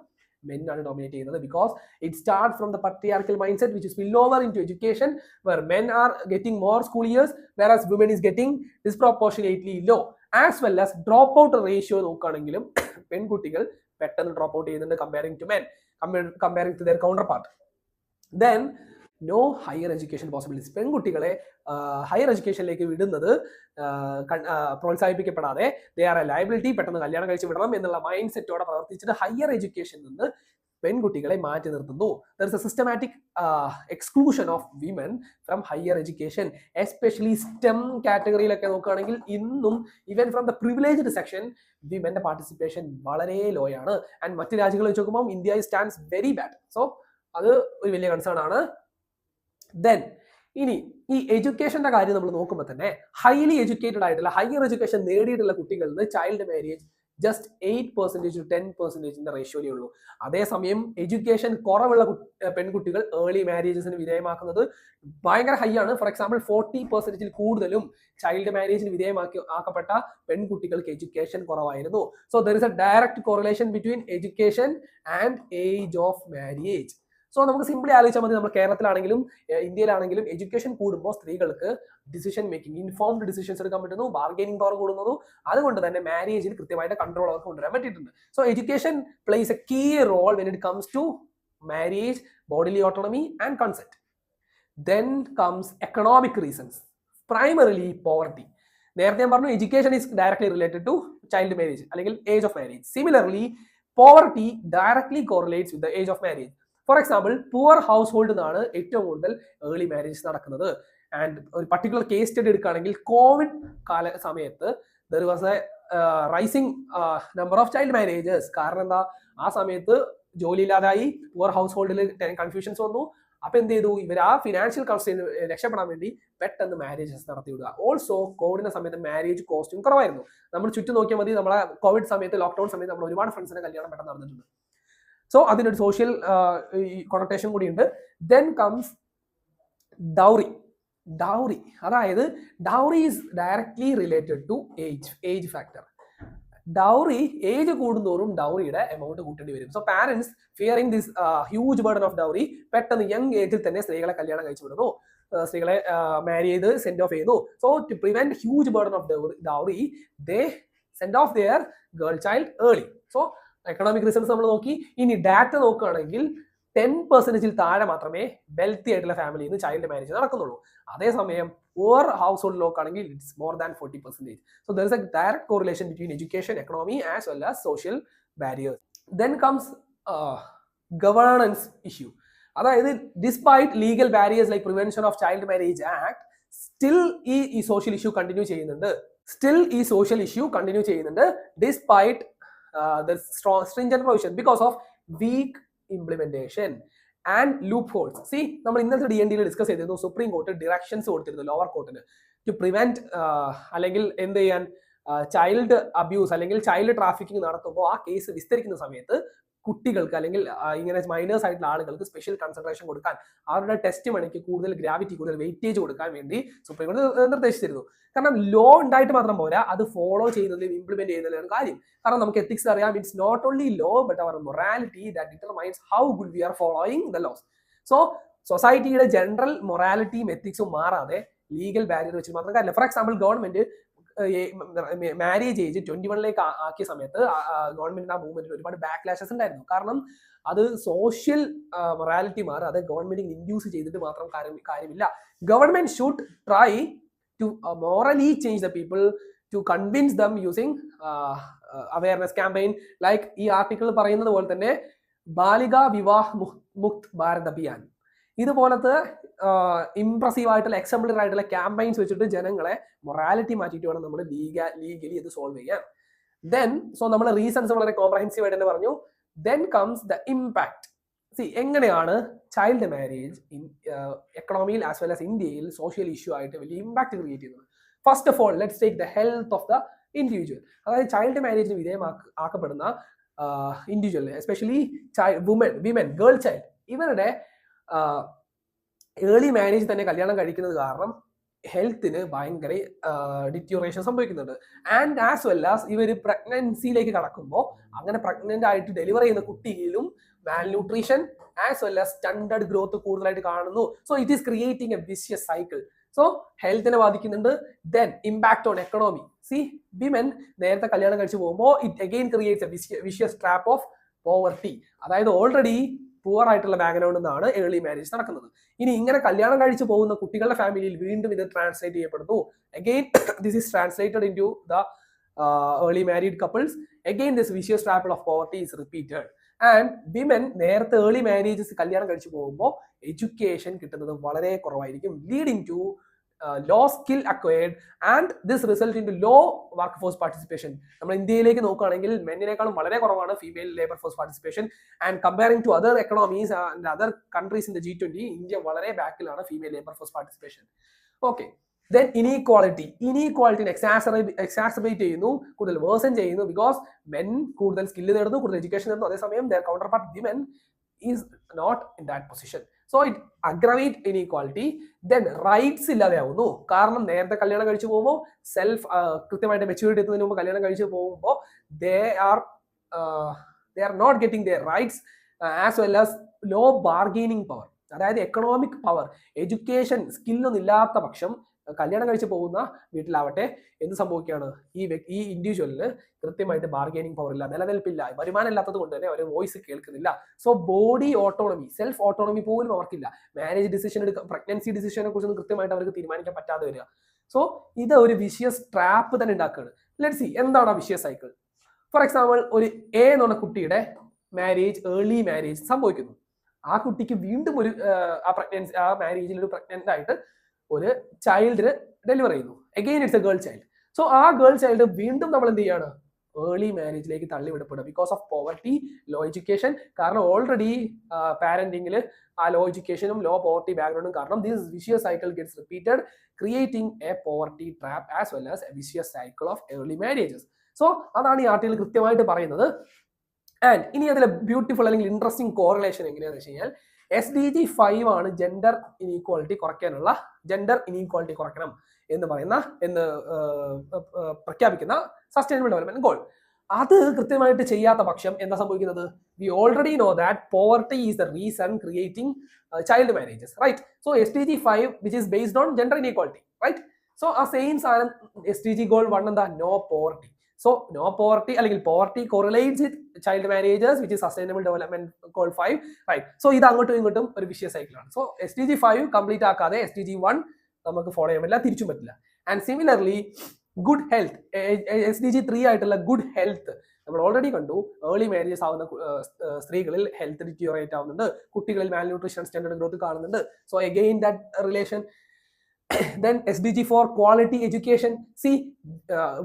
men are dominating ചെയ്യുന്നത് because it starts from the patriarchal mindset which is spill over into education where men are getting more school years whereas women is getting disproportionately low, as well as dropout ratio നോക്കുകയാണെങ്കിലും പെൺകുട്ടികൾ പെട്ടെന്ന് ഡ്രോപ്പ് ഔട്ട് ചെയ്യുന്നുണ്ട് comparing to men, comparing to their counterpart. Then no higher education possibilities. പെൺകുട്ടികളെ ഹയർ എഡ്യൂക്കേഷനിലേക്ക് വിടുന്നത് പ്രോത്സാഹിപ്പിക്കപ്പെടാതെ ദേ ആർ എ ലയബിലിറ്റി, പെട്ടെന്ന് കല്യാണം കഴിച്ച് വിടണം എന്നുള്ള മൈൻഡ് സെറ്റോടെ പ്രവർത്തിച്ചിട്ട് ഹയർ എഡ്യൂക്കേഷനിൽ നിന്ന് പെൺകുട്ടികളെ മാറ്റി നിർത്തുന്നു. There is a systematic exclusion of women from higher education, especially STEM കാറ്റഗറിയിലൊക്കെ നോക്കുകയാണെങ്കിൽ ഇന്നും even from the privileged section വിമന്റെ പാർട്ടിസിപ്പേഷൻ വളരെ ലോ ആണ്. ആൻഡ് മറ്റ് രാജ്യങ്ങൾ വെച്ച് നോക്കുമ്പോൾ India stands very bad. So അത് ഒരു വലിയ കൺസേൺ ആണ്. ദെൻ ഇനി ഈ എഡ്യൂക്കേഷന്റെ കാര്യം നമ്മൾ നോക്കുമ്പോൾ തന്നെ ഹൈലി എഡ്യൂക്കേറ്റഡ് ആയിട്ടുള്ള ഹയർ എഡ്യൂക്കേഷൻ നേടിയിട്ടുള്ള കുട്ടികളിൽ ചൈൽഡ് മാരേജ് ജസ്റ്റ് 8% to 10% റേഷ്യോയിലേ ഉള്ളൂ. അതേസമയം എഡ്യൂക്കേഷൻ കുറവുള്ള പെൺകുട്ടികൾ ഏർലി മാരേജസിന് വിധേയമാക്കുന്നത് ഭയങ്കര ഹൈ ആണ്. ഫോർ എക്സാമ്പിൾ 40% കൂടുതലും ചൈൽഡ് മാരേജിന് ആക്കപ്പെട്ട പെൺകുട്ടികൾക്ക് എഡ്യൂക്കേഷൻ കുറവായിരുന്നു. So there is a direct correlation between education and age of marriage. So നമുക്ക് സിംപ്ലി ആലോചിച്ചാൽ മതി, നമ്മൾ കേരളത്തിലാണെങ്കിലും ഇന്ത്യയിലാണെങ്കിലും എഡ്യൂക്കേഷൻ കൂടുമ്പോൾ സ്ത്രീകൾക്ക് ഡിസിഷൻ മേക്കിംഗ്, ഇൻഫോംഡ് ഡിസിഷൻസ് എടുക്കാൻ പറ്റുന്നു, ബാർഗൈനിങ് പവർ കൂടുന്നു. അതുകൊണ്ട് തന്നെ മാരേജിൽ കൃത്യമായിട്ട് കൺട്രോൾ അവർക്ക് കൊണ്ടുവരാൻ പറ്റിയിട്ടുണ്ട്. So education plays a key role when it comes to marriage, bodily autonomy and consent. Then comes economic reasons, primarily poverty. നേരത്തെ ഞാൻ പറഞ്ഞു education is directly related to child marriage അല്ലെങ്കിൽ age of marriage. Similarly poverty directly correlates with the age of marriage. For example poor house hold നിന്നാണ് ഏറ്റവും കൂടുതൽ ഏർലി മാരേജ് നടക്കുന്നത്. ആൻഡ് ഒരു പർട്ടിക്കുലർ കേസ് സ്റ്റഡി എടുക്കുകയാണെങ്കിൽ കോവിഡ് സമയത്ത് there was A rising number of child marriages. കാരണം എന്താ, ആ സമയത്ത് ജോലി ഇല്ലാതായി, പുവർ ഹൗസ് ഹോൾഡിൽ കൺഫ്യൂഷൻസ് വന്നു. അപ്പൊ എന്ത് ചെയ്തു, ഇവർ ആ ഫിനാൻഷ്യൽ കൺസ്ട്രെയിൻ രക്ഷപ്പെടാൻ വേണ്ടി പെട്ടെന്ന് മാരേജസ് നടത്തിവിടുക. ഓൾസോ കോവിഡിന്റെ സമയത്ത് മാരേജ് കോസ്റ്റും കുറവായിരുന്നു. നമ്മൾ ചുറ്റും നോക്കിയാൽ മതി, നമ്മളെ കോവിഡ് സമയത്ത് ലോക്ക്ഡൌൺ സമയത്ത് നമ്മൾ ഒരുപാട് ഫ്രണ്ട്സിന്റെ കല്യാണം പെട്ടെന്ന് നടന്നിട്ടുണ്ട്. സോ അതിനൊരു സോഷ്യൽ കൊണോട്ടേഷൻ കൂടിയുണ്ട്. Then comes dowry. ഡൗറി അതായത് dowry is directly related to age factor. Dowry age കൂടുന്തോറും ഡൗറിയുടെ എമൗണ്ട് കൂട്ടേണ്ടി വരും. So parents fearing this huge burden of dowry പെട്ടെന്ന് യങ് ഏജിൽ തന്നെ സ്ത്രീകളെ കല്യാണം കഴിച്ചു വിടുന്നു, സ്ത്രീകളെ മാരി ചെയ്ത് സെൻഡ് ഓഫ് ചെയ്യുന്നു. So to prevent huge burden of dowry they send off their girl child early. So economic results നമ്മൾ നോക്കി. ഇനി ഡാറ്റ നോക്കുകയാണെങ്കിൽ 10% താഴെ മാത്രമേ വെൽത്തി ആയിട്ടുള്ള ഫാമിലിയിൽ നിന്ന് ചൈൽഡ് മാരേജ് നടക്കുന്നുള്ളൂ. അതേസമയം പുവർ ഹൗസ് ഹോൾഡ് നോക്കുകയാണെങ്കിൽ it's more than 40%. So there is a direct correlation between education, economy as well as social barriers. Then comes governance issue. അതായത് despite legal barriers like prevention of child marriage act, still ഈ സോഷ്യൽ ഇഷ്യൂ കണ്ടിന്യൂ ചെയ്യുന്നുണ്ട്. Despite the stringent provision because of weak implementation and loopholes. See, നമ്മൾ ഇന്നത്തെ DND ഡിസ്കസ് ചെയ്തിരുന്നു, സുപ്രീം കോർട്ട് ഡിറക്ഷൻസ് കൊടുത്തിരുന്നു ലോവർ കോർട്ടിന് ടു പ്രിവെന്റ് അല്ലെങ്കിൽ എന്ത് ചെയ്യാൻ, ചൈൽഡ് അബ്യൂസ് അല്ലെങ്കിൽ ചൈൽഡ് ട്രാഫിക്കിംഗ് നടത്തുമ്പോൾ ആ കേസ് വിസ്തരിക്കുന്ന സമയത്ത് കുട്ടികൾക്ക് അല്ലെങ്കിൽ ഇങ്ങനെ മൈനേഴ്സ് ആയിട്ടുള്ള ആളുകൾക്ക് സ്പെഷ്യൽ കൺസിഡറേഷൻ കൊടുക്കാൻ, അവരുടെ ടെസ്റ്റ് മണിക്ക് കൂടുതൽ ഗ്രാവിറ്റി, കൂടുതൽ വെയിറ്റേജ് കൊടുക്കാൻ വേണ്ടി സുപ്രീം കോടതി നിർദ്ദേശിച്ചിരുന്നു. കാരണം ലോ ഉണ്ടായിട്ട് മാത്രം പോരാ, അത് ഫോളോ ചെയ്യുന്നതിലും ഇംപ്ലിമെന്റ് ചെയ്യുന്നതിലാണ് കാര്യം. കാരണം നമുക്ക് എത്തിക്സ് അറിയാം, it's not only law but our morality that determines how good we are following the laws. So സൊസൈറ്റിയുടെ ജനറൽ മൊറാലിറ്റിയും എത്തിക്സും മാറാതെ ലീഗൽ ബാരിയർ വെച്ച് മാത്രം കാര്യമില്ല. For example, government marriage age 21 ആക്കിയ സമയത്ത് ഗവൺമെന്റിന്റെ ആ മൂവ്മെന്റിൽ ഒരുപാട് ബാക്ക്ലാഷസ് ഉണ്ടായിരുന്നു. കാരണം അത് സോഷ്യൽ മൊറാലിറ്റി മാറി, അത് ഗവൺമെന്റിന് ഇൻഡ്യൂസ് ചെയ്തിട്ട് മാത്രം കാര്യമില്ല. Government should try to morally change the people, to convince them using awareness campaign. Like ഈ ആർട്ടിക്കിൾ പറയുന്നത് പോലെ തന്നെ ബാലിക വിവാഹ് മുക്ത് ഭാരത് അഭിയാൻ, ഇതുപോലത്തെ ഇംപ്രസീവ് ആയിട്ടുള്ള എക്സംപ്ലറി ആയിട്ടുള്ള ക്യാമ്പയിൻസ് വെച്ചിട്ട് ജനങ്ങളെ മൊറാലിറ്റി മാറ്റിയിട്ട് വേണം നമ്മൾ ലീഗലി ഇത് സോൾവ് ചെയ്യാൻ. ദെൻ നമ്മൾ റീസൺസ് വളരെ കോംപ്രഹെൻസീവ് ആയിട്ട് തന്നെ പറഞ്ഞു. Then comes the impact. എങ്ങനെയാണ് ചൈൽഡ് മാരേജ് എക്കണോമിയിൽ ആസ് വെൽ ആസ് ഇന്ത്യയിൽ സോഷ്യൽ ഇഷ്യൂ ആയിട്ട് വലിയ ഇമ്പാക്ട് ക്രിയേറ്റ് ചെയ്യുന്നത്. First of all let's take the health of the individual. അതായത് ചൈൽഡ് മാരേജിന് വിധേയമാക്കപ്പെടുന്ന individual, especially women, girl child, ഇവരുടെ ഏർലി മാരേജ് തന്നെ കല്യാണം കഴിക്കുന്നത് കാരണം ഹെൽത്തിന് ഭയങ്കര ഡിറ്റോറേഷൻ സംഭവിക്കുന്നുണ്ട്. ആൻഡ് ആസ് വെൽ ആസ് ഇവർ പ്രഗ്നൻസിയിലേക്ക് കടക്കുമ്പോൾ അങ്ങനെ പ്രഗ്നന്റ് ആയിട്ട് ഡെലിവർ ചെയ്യുന്ന കുട്ടിയിലും malnutrition as well as stunted growth കൂടുതലായിട്ട് കാണുന്നു. So it is creating a vicious cycle. So ഹെൽത്തിനെ ബാധിക്കുന്നുണ്ട്. Then impact on economy. Women നേരത്തെ കല്യാണം കഴിച്ച് പോകുമ്പോൾ it again creates a vicious trap of poverty. അതായത് ഓൾറെഡി പുവർ ആയിട്ടുള്ള ബാക്ക്ഗ്രൗണ്ടിൽ നിന്നാണ് ഏർലി മാരേജ് നടക്കുന്നത്. ഇനി ഇങ്ങനെ കല്യാണം കഴിച്ച് പോകുന്ന കുട്ടികളുടെ ഫാമിലിയിൽ വീണ്ടും ഇത് ട്രാൻസ്ലേറ്റ് ചെയ്യപ്പെടുന്നു. Again this is translated in to the early married couples. Again this vicious trap of poverty is repeated. And women നേരത്തെ ഏർലി മാരേജസ് കല്യാണം കഴിച്ച് പോകുമ്പോൾ എഡ്യൂക്കേഷൻ കിട്ടുന്നത് വളരെ കുറവായിരിക്കും, leading to low skill acquired and this result in to low work force participation. നമ്മൾ ഇന്ത്യയിലേക്ക് നോക്കുകയാണെങ്കിൽ മെന്നിനേക്കാളും വളരെ കുറവാണ് female labour force participation. And comparing to other economies and other countries in the G20, India വളരെ ബാക്കിലാണ് female labour force participation. Okay, then ഇനീക്വാളിറ്റിനെ എക്സാസർബേറ്റ് ചെയ്യുന്നു, കൂടുതൽ വേഴ്സൺ ചെയ്യുന്നു. ബിക്കോസ് മെൻ കൂടുതൽ സ്കില്ല് നേടുന്നു, കൂടുതൽ എഡ്യൂക്കേഷൻ നേടുന്നു, അതേസമയം their counterpart women is not in that position. So it aggravate inequality. Then rights ഇല്ലാതെയാവുന്നു. കാരണം നേരത്തെ കല്യാണം കഴിച്ചു പോകുമ്പോൾ കൃത്യമായിട്ട് മെച്യൂരിറ്റി എത്തുന്നതിന് മുമ്പ് കല്യാണം കഴിച്ചു പോകുമ്പോൾ they are not getting their rights as well as low bargaining power. അതായത് എക്കണോമിക് പവർ, എഡ്യൂക്കേഷൻ, സ്കില്ലൊന്നും ഇല്ലാത്ത പക്ഷം കല്യാണം കഴിച്ച് പോകുന്ന വീട്ടിലാവട്ടെ എന്ത് സംഭവിക്കുകയാണ്, ഈ ഇൻഡിവിജ്വലിന് കൃത്യമായിട്ട് ബാർഗെയിനിങ് പവർ ഇല്ല, നിലനിൽപ്പില്ല, വരുമാനം ഇല്ലാത്തത് കൊണ്ട് തന്നെ അവർ വോയിസ് കേൾക്കുന്നില്ല. So body autonomy, self autonomy പോലും അവർക്കില്ല. മാരേജ് ഡിസിഷൻ എടുക്കുക, പ്രഗ്നൻസി ഡിസിഷനെ കുറിച്ചൊന്നും കൃത്യമായിട്ട് അവർക്ക് തീരുമാനിക്കാൻ പറ്റാതെ വരിക. സോ ഇത് ഒരു വിഷ്യസ് ട്രാപ്പ് തന്നെ ഉണ്ടാക്കുകയാണ്. ലെറ്റ്സ് സീ എന്താണ് ആ വിഷ്യസ് സൈക്കിൾ. ഫോർ എക്സാമ്പിൾ, ഒരു എ എന്ന് പറഞ്ഞ കുട്ടിയുടെ ഏർലി മാരേജ് സംഭവിക്കുന്നു. ആ കുട്ടിക്ക് വീണ്ടും ഒരു ആ മാരേജിൽ ഒരു പ്രഗ്നന്റ് ആയിട്ട് ഒരു ചൈൽഡിന് ഡെലിവർ ചെയ്യുന്നു. Again it's a girl child. So ആ ഗേൾ ചൈൽഡ് വീണ്ടും നമ്മൾ എന്ത് ചെയ്യാണ്, ഏർലി മാരേജിലേക്ക് തള്ളിവിടപ്പെടുക because of poverty, low education. കാരണം ഓൾറെഡി പാരന്റിങ്ങിൽ ആ ലോ എഡ്യൂക്കേഷനും ലോ പോവർട്ടി ബാക്ക്ഗ്രൗണ്ടും കാരണം this vicious cycle gets repeated, creating a poverty trap as well as a vicious cycle of early marriages. So അതാണ് ഈ ആർട്ടിക്കിൾ കൃത്യമായിട്ട് പറയുന്നത്. ആൻഡ് ഇനി അതിലെ ബ്യൂട്ടിഫുൾ അല്ലെങ്കിൽ ഇൻട്രസ്റ്റിംഗ് കോറിലേഷൻ എങ്ങനെയാണെന്ന് വെച്ച് കഴിഞ്ഞാൽ SDG 5 ആണ് ജെൻഡർ ഇനീക്വാളിറ്റി കുറയ്ക്കണം എന്ന് പ്രഖ്യാപിക്കുന്ന സസ്റ്റൈനബിൾ ഡെവലപ്മെന്റ് ഗോൾ. അത് കൃത്യമായിട്ട് ചെയ്യാത്ത പക്ഷം എന്താ സംഭവിക്കുന്നത്? We already know that poverty is the reason creating child marriages, right? So SDG 5 which is based on gender inequality, right? So ആ സെയിം സാധനം SDG ഗോൾ 1 എന്താ? No poverty. So no poverty അല്ലെങ്കിൽ poverty correlates with child marriages which is sustainable development goal 5, right? So ഇത് അങ്ങോട്ടും ഇങ്ങോട്ടും ഒരു വിഷ്യസ് സൈക്കിൾ ആണ്. സോ SDG 5 കംപ്ലീറ്റ് ആക്കാതെ SDG 1 നമുക്ക് ഫോളോ ചെയ്യാൻ പറ്റില്ല, തിരിച്ചും പറ്റില്ല. And similarly good health, SDG 3 ആയിട്ടുള്ള ഗുഡ് ഹെൽത്ത് നമ്മൾ ഓൾറെഡി കണ്ടു. ഏർലി മാരേജസ് ആവുന്ന സ്ത്രീകളിൽ ഹെൽത്ത് ഡിറ്റീരിയോറേറ്റ് ആവുന്നുണ്ട്, കുട്ടികളിൽ മാൽന്യൂട്രീഷൻ, സ്റ്റാൻഡേർഡ് ഗ്രോത്ത് കാണുന്നുണ്ട്. So again that relation. Then SDG 4 quality education. See,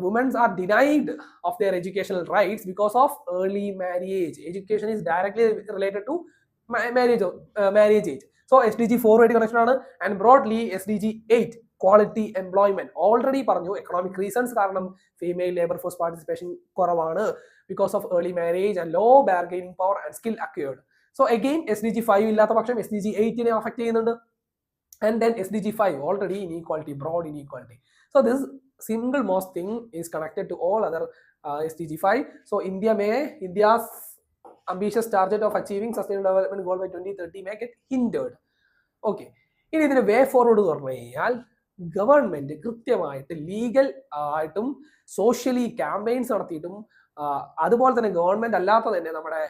women are denied of their educational rights because of early marriage. Education is directly related to marriage age. So SDG 4 ആയിട്ട് കണക്ഷൻ ആണ്. And broadly SDG 8 quality employment. Already പറഞ്ഞു, economic reasons കാരണം female labor force participation കുറവാണ് because of early marriage and low bargaining power and skill acquired. So again SDG 5 ഇല്ലാത്ത പക്ഷം SDG 8 അഫക്ട് ചെയ്യുന്നുണ്ട്. And then SDG 5 already inequality, broad inequality. So this single most thing is connected to all other SDG 5. So India's ambitious target of achieving sustainable development goal by 2030 may get hindered. Okay. ഇനി ഇതിന് വേ ഫോർവേഡ് എന്ന് പറഞ്ഞു കഴിഞ്ഞാൽ ഗവൺമെന്റ് കൃത്യമായിട്ട് ലീഗൽ ആയിട്ടും സോഷ്യലി ക്യാമ്പയിൻസ് നടത്തിയിട്ടും അതുപോലെ തന്നെ ഗവൺമെന്റ് അല്ലാത്ത തന്നെ നമ്മുടെ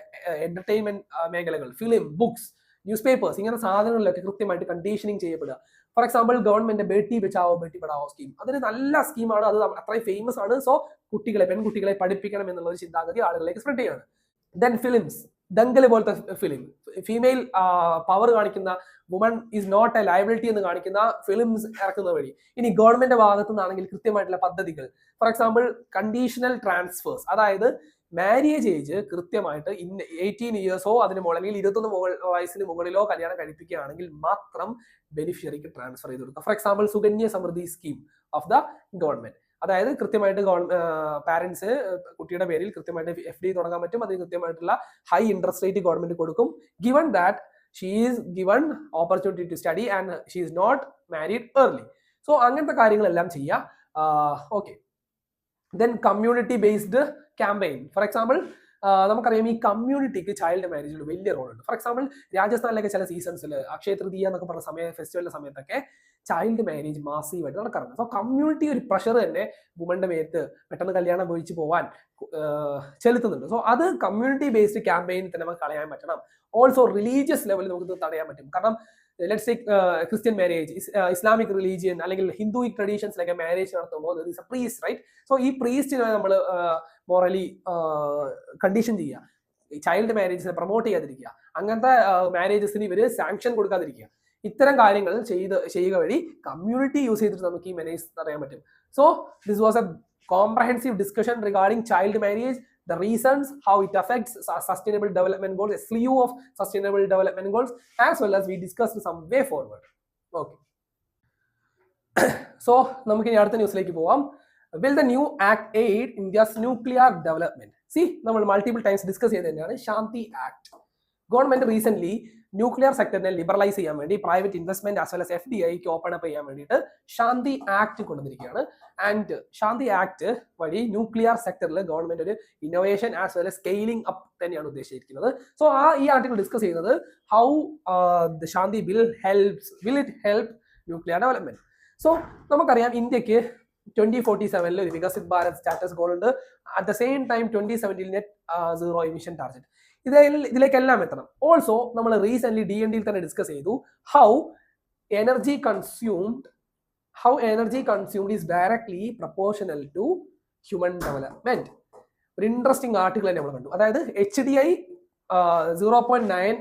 എന്റർടൈൻമെന്റ് മേഖലകൾ, ഫിലിം, ബുക്സ്, ന്യൂസ് പേപ്പേഴ്സ്, ഇങ്ങനെ സാധനങ്ങളിലൊക്കെ കൃത്യമായിട്ട് കണ്ടീഷനിങ് ചെയ്യപ്പെടുക. For example government Beti Bachao Beti Padhao scheme, അതൊരു നല്ല സ്കീമാണ്, അത് അത്രയും ഫേമസ് ആണ്. സോ പെൺകുട്ടികളെ പഠിപ്പിക്കണം എന്നുള്ള ഒരു ചിന്താഗതി ആളുകളിലേക്ക് സ്പ്രെഡ് ചെയ്യാണ്. ദെൻ ഫിലിംസ്, ദംഗൽ പോലത്തെ ഫിലിം, ഫീമെയിൽ പവർ കാണിക്കുന്ന, woman is not a liability എന്ന് കാണിക്കുന്ന ഫിലിംസ് ഇറക്കുന്ന വഴി. ഇനി ഗവൺമെന്റ് ഭാഗത്തു നിന്നാണെങ്കിൽ കൃത്യമായിട്ടുള്ള പദ്ധതികൾ, ഫോർ എക്സാമ്പിൾ കണ്ടീഷണൽ ട്രാൻസ്ഫേഴ്സ്, അതായത് മാരേജ് ഏജ് കൃത്യമായിട്ട് 18 ഇയേഴ്സോ അതിന് മുകളിൽ 21 വയസ്സിന് മുകളിലോ കല്യാണം കഴിപ്പിക്കുകയാണെങ്കിൽ മാത്രം ബെനിഫിഷ്യറിക്ക് ട്രാൻസ്ഫർ ചെയ്ത് കൊടുക്കുക. For example Sukanya Samriddhi scheme of the government, അതായത് കൃത്യമായിട്ട് പാരന്റ്സ് കുട്ടിയുടെ പേരിൽ കൃത്യമായിട്ട് FD തുടങ്ങാൻ പറ്റും. അതിന് കൃത്യമായിട്ടുള്ള ഹൈ ഇൻട്രസ്റ്റ് റേറ്റ് ഗവൺമെന്റ് കൊടുക്കും, given that she is given opportunity to study and she is not married early. So അങ്ങനത്തെ കാര്യങ്ങളെല്ലാം ചെയ്യാം. Okay. Then community based campaign. For example നമുക്കറിയാം ഈ കമ്മ്യൂണിറ്റിക്ക് ചൈൽഡ് മാരേജിൽ വലിയ റോൾ ഉണ്ട്. ഫോർ എക്സാമ്പിൾ രാജസ്ഥാനിലൊക്കെ ചില സീസൺസിൽ അക്ഷയ തൃതീയ എന്നൊക്കെ പറഞ്ഞ ഫെസ്റ്റിവലിന്റെ സമയത്തൊക്കെ ചൈൽഡ് മാരേജ് മാസീവായിട്ട് നടക്കാറുണ്ട്. സോ കമ്മ്യൂണിറ്റി ഒരു പ്രഷർ തന്നെ വുമന്റെ മേത്ത് പെട്ടെന്ന് കല്യാണം കഴിച്ചു പോവാൻ ചെലുത്തുന്നുണ്ട്. സോ അത് കമ്മ്യൂണിറ്റി ബേസ്ഡ് ക്യാമ്പയിൻ തന്നെ നമുക്ക് കളയാൻ പറ്റണം. ഓൾസോ റിലീജിയസ് ലെവലിൽ നമുക്ക് തടയാൻ പറ്റും. കാരണം let's take Christian marriage, Islamic religion അല്ലെങ്കിൽ ഹിന്ദുയിക് ട്രഡീഷൻസിലൊക്കെ മാരേജ് നടത്തുമ്പോൾ there is a priest, right? So ഈ പ്രീസ്റ്റിനെ നമ്മൾ മോറലി കണ്ടീഷൻ ചെയ്യുക, ചൈൽഡ് മാരേജസിനെ പ്രൊമോട്ട് ചെയ്യാതിരിക്കുക, അങ്ങനത്തെ മാരേജസിന് ഇവര് സാങ്ഷൻ കൊടുക്കാതിരിക്കുക. ഇത്തരം കാര്യങ്ങൾ ചെയ്യുക വഴി കമ്മ്യൂണിറ്റി യൂസ് ചെയ്തിട്ട് നമുക്ക് ഈ മാരേജ് തടയാൻ പറ്റും. So this was A comprehensive discussion regarding child marriage, the reasons, how it affects sustainable development goals, a slew of sustainable development goals, as well as we discussed some way forward. Okay. So നമുക്ക് ഇനി അടുത്ത ന്യൂസിലേക്ക് പോവാം. Will the new act aid India's nuclear development? See, നമ്മൾ മൾട്ടിപ്പിൾ ടൈംസ് ഡിസ്കസ് ചെയ്ത് തന്നെയാണ് Shanti act. Government recent nuclear സെക്ടറിനെ ലിബറലൈസ് ചെയ്യാൻ വേണ്ടി private investment as well as FDIക്ക് ഓപ്പൺ അപ്പ് ചെയ്യാൻ വേണ്ടിയിട്ട് ശാന്തി ആക്ട് കൊണ്ടുവന്നിരിക്കുകയാണ്. ആൻഡ് ശാന്തി ആക്ട് വഴി ന്യൂക്ലിയർ സെക്ടറിൽ ഗവൺമെന്റ് ഒരു innovation as well scaling up തന്നെയാണ് ഉദ്ദേശിച്ചിരിക്കുന്നത്. സോ ഈ ആർട്ടിക്കിൾ ഡിസ്കസ് ചെയ്യുന്നത് how the Shanti bill will it help nuclear development. So നമുക്കറിയാം ഇന്ത്യക്ക് 2047 ഒരു വികസിത് ഭാരത് സ്റ്റാറ്റസ് ഗോൾ ഉണ്ട്. At the same time 2017 net zero emission target. ഇതിലേക്കെല്ലാം എത്തണം. ഓൾസോ നമ്മൾ റീസെന്റ് DNDയിൽ തന്നെ ഡിസ്കസ് ചെയ്തു how energy consumed is directly proportional to human development. ഒരു ഇൻട്രസ്റ്റിംഗ് ആർട്ടിക്കിൾ തന്നെ നമ്മൾ കണ്ടു. അതായത് HDI 0.9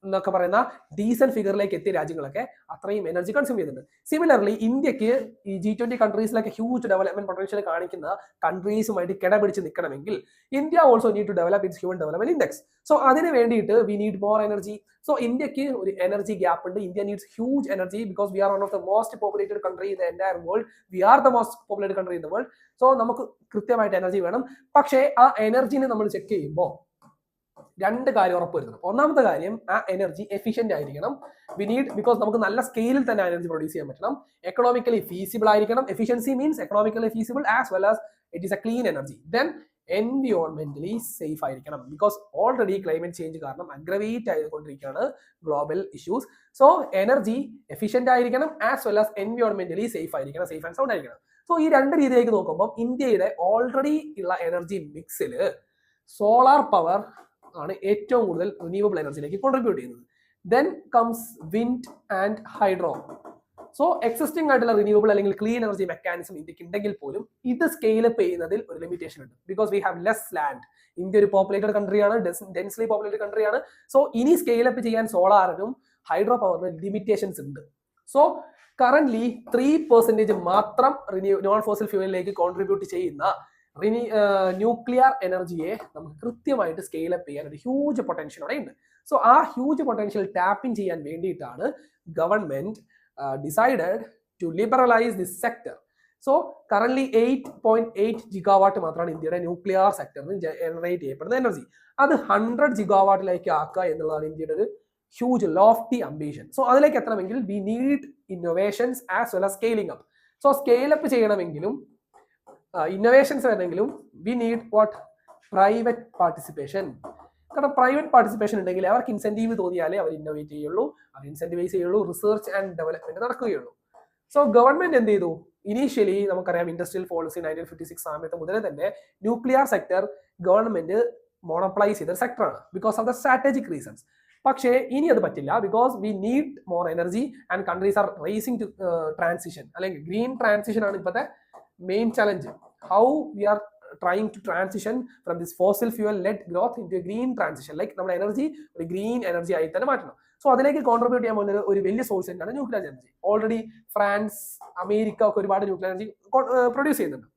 എന്നൊക്കെ പറയുന്ന ഡീസന്റ് ഫിഗറിലേക്ക് എത്തിയ രാജ്യങ്ങളൊക്കെ അത്രയും എനർജി കൺസ്യൂം ചെയ്യുന്നുണ്ട്. സിമിലർലി ഇന്ത്യക്ക് ഈ G20 കൺട്രീസിലൊക്കെ ഹ്യൂജ് ഡെവലപ്മെന്റ് പൊട്ടൻഷ്യൽ കാണിക്കുന്ന കൺട്രീസുമായിട്ട് കിടപിടിച്ച് നിൽക്കണമെങ്കിൽ India also need to develop its human development index. So അതിന് വേണ്ടിയിട്ട് we need more energy. So ഇന്ത്യക്ക് ഒരു എനർജി ഗ്യാപ്പ് ഉണ്ട്. India needs huge energy because we are one of the most populated country in the entire world. We are the most populated country in the world. So നമുക്ക് കൃത്യമായിട്ട് എനർജി വേണം. പക്ഷേ ആ എനർജിനെ നമ്മൾ ചെക്ക് ചെയ്യുമ്പോൾ രണ്ട് കാര്യം ഉറപ്പുവരുത്തണം. ഒന്നാമത്തെ കാര്യം, ആ എനർജി എഫിഷ്യന്റ് ആയിരിക്കണം. വി നീഡ് ബിക്കോസ് നമുക്ക് നല്ല സ്കെയിലിൽ തന്നെ എനർജി പ്രൊഡ്യൂസ് ചെയ്യാൻ പറ്റണം. എക്കണോമിക്കലി ഫീസിബിൾ ആയിരിക്കണം. Efficiency means economically feasible as well as it is a clean energy. Then എൻവിയോൺമെന്റലി സേഫ് ആയിരിക്കണം. ബിക്കോസ് ഓൾറെഡി ക്ലൈമറ്റ് ചേഞ്ച് കാരണം അഗ്രവേറ്റ് ആയിക്കൊണ്ടിരിക്കുകയാണ് global issues. So energy efficient ആയിരിക്കണം ആസ് വെൽ ആസ് എൻവിയോൺമെന്റലി സേഫ് ആയിരിക്കണം, സേഫ് ആൻഡ് സൗണ്ട് ആയിരിക്കണം. സോ ഈ രണ്ട് രീതിയിലേക്ക് നോക്കുമ്പോൾ ഇന്ത്യയുടെ ഓൾറെഡി ഉള്ള എനർജി മിക്സിൽ സോളാർ പവർ ആണ് ഏറ്റവും കൂടുതൽ റിന്യൂവബിൾ എനർജിയിലേക്ക് കോൺട്രിബ്യൂട്ട് ചെയ്യുന്നത്. Then comes wind and hydro. So existing ആയിട്ടുള്ള റിന്യൂവബിൾ അല്ലെങ്കിൽ ക്ലീൻ എനർജി മെക്കാനിസം ഇന്ത്യക്ക് ഉണ്ടെങ്കിൽ പോലും ഇത് സ്കെയിലപ്പ് ചെയ്യുന്നതിൽ ഒരു ലിമിറ്റേഷൻ ഉണ്ട്. Because we have less land. India ഒരു പോപ്പുലേറ്റഡ് കൺട്രിയാണ്, ഡെൻസ്ലി പോപ്പുലേറ്റഡ് കൺട്രിയാണ്. സോ ഇനി സ്കെയിലപ്പ് ചെയ്യാൻ സോളാറിനും ഹൈഡ്രോ പവറിനും ലിമിറ്റേഷൻസ് ഉണ്ട്. സോ കറന്റ്ലി 3% മാത്രം നോൺ ഫോസിൽ ഫ്യൂവലിലേക്ക് കോൺട്രിബ്യൂട്ട് ചെയ്യുന്ന ന്യൂക്ലിയർ എനർജിയെ നമുക്ക് കൃത്യമായിട്ട് സ്കെയിലപ്പ് ചെയ്യാൻ ഒരു ഹ്യൂജ് പൊട്ടൻഷ്യൽ അവിടെ ഉണ്ട്. സോ ആ ഹ്യൂജ് പൊട്ടൻഷ്യൽ ടാപ്പിൻ ചെയ്യാൻ വേണ്ടിയിട്ടാണ് government decided to liberalise this sector. So currently 8.8 gigawatt മാത്രമാണ് ഇന്ത്യയുടെ ന്യൂക്ലിയർ സെക്ടറിന് ജനറേറ്റ് ചെയ്യപ്പെടുന്ന എനർജി. അത് 100 ജിഗാവാട്ടിലേക്ക് ആക്കുക എന്നുള്ളതാണ് ഇന്ത്യയുടെ ഒരു ഹ്യൂജ് ലോഫ്റ്റി അംബിഷൻ. സോ അതിലേക്ക് എത്തണമെങ്കിൽ we need innovations as well as scaling up. So scale up ചെയ്യണമെങ്കിലും ഇന്നോവേഷൻസ് വരണമെങ്കിലും we need what private participation. കാരണം പ്രൈവറ്റ് പാർട്ടിസിപ്പേഷൻ ഉണ്ടെങ്കിൽ അവർക്ക് ഇൻസെന്റീവ് തോന്നിയാലേ അവർ ഇന്നോവേറ്റ് ചെയ്യുള്ളൂ, അവർ ഇൻസെന്റിവൈസ് ചെയ്യുള്ളൂ, റിസർച്ച് ആൻഡ് ഡെവലപ്മെന്റ് നടക്കുകയുള്ളൂ. സോ ഗവൺമെന്റ് എന്ത് ചെയ്തു? ഇനീഷ്യലി നമുക്കറിയാം ഇൻഡസ്ട്രിയൽ പോളിസി 1956 സമയത്ത് മുതലേ തന്നെ ന്യൂക്ലിയർ സെക്ടർ ഗവൺമെന്റ് മോണോപ്ലൈസ് ചെയ്ത സെക്ടറാണ് because of the strategic reasons. പക്ഷേ ഇനി അത് പറ്റില്ല because we need more energy and countries are racing to transition, അല്ലെങ്കിൽ ഗ്രീൻ ട്രാൻസിഷൻ ആണ് ഇപ്പോഴത്തെ main challenge. How we are trying to transition from this fossil fuel led growth into a green transition, like നമ്മുടെ എനർജി ഒരു ഗ്രീൻ എനർജി ആയി തന്നെ മാറ്റണം. സോ അതിലേക്ക് കോൺട്രിബ്യൂട്ട് ചെയ്യാൻ പോകുന്ന ഒരു വലിയ സോഴ്സ് തന്നെയാണ് nuclear energy. Already France, America ഒക്കെ ഒരുപാട് ന്യൂക്ലിയർ എനർജി പ്രൊഡ്യൂസ് ചെയ്യുന്നുണ്ട്.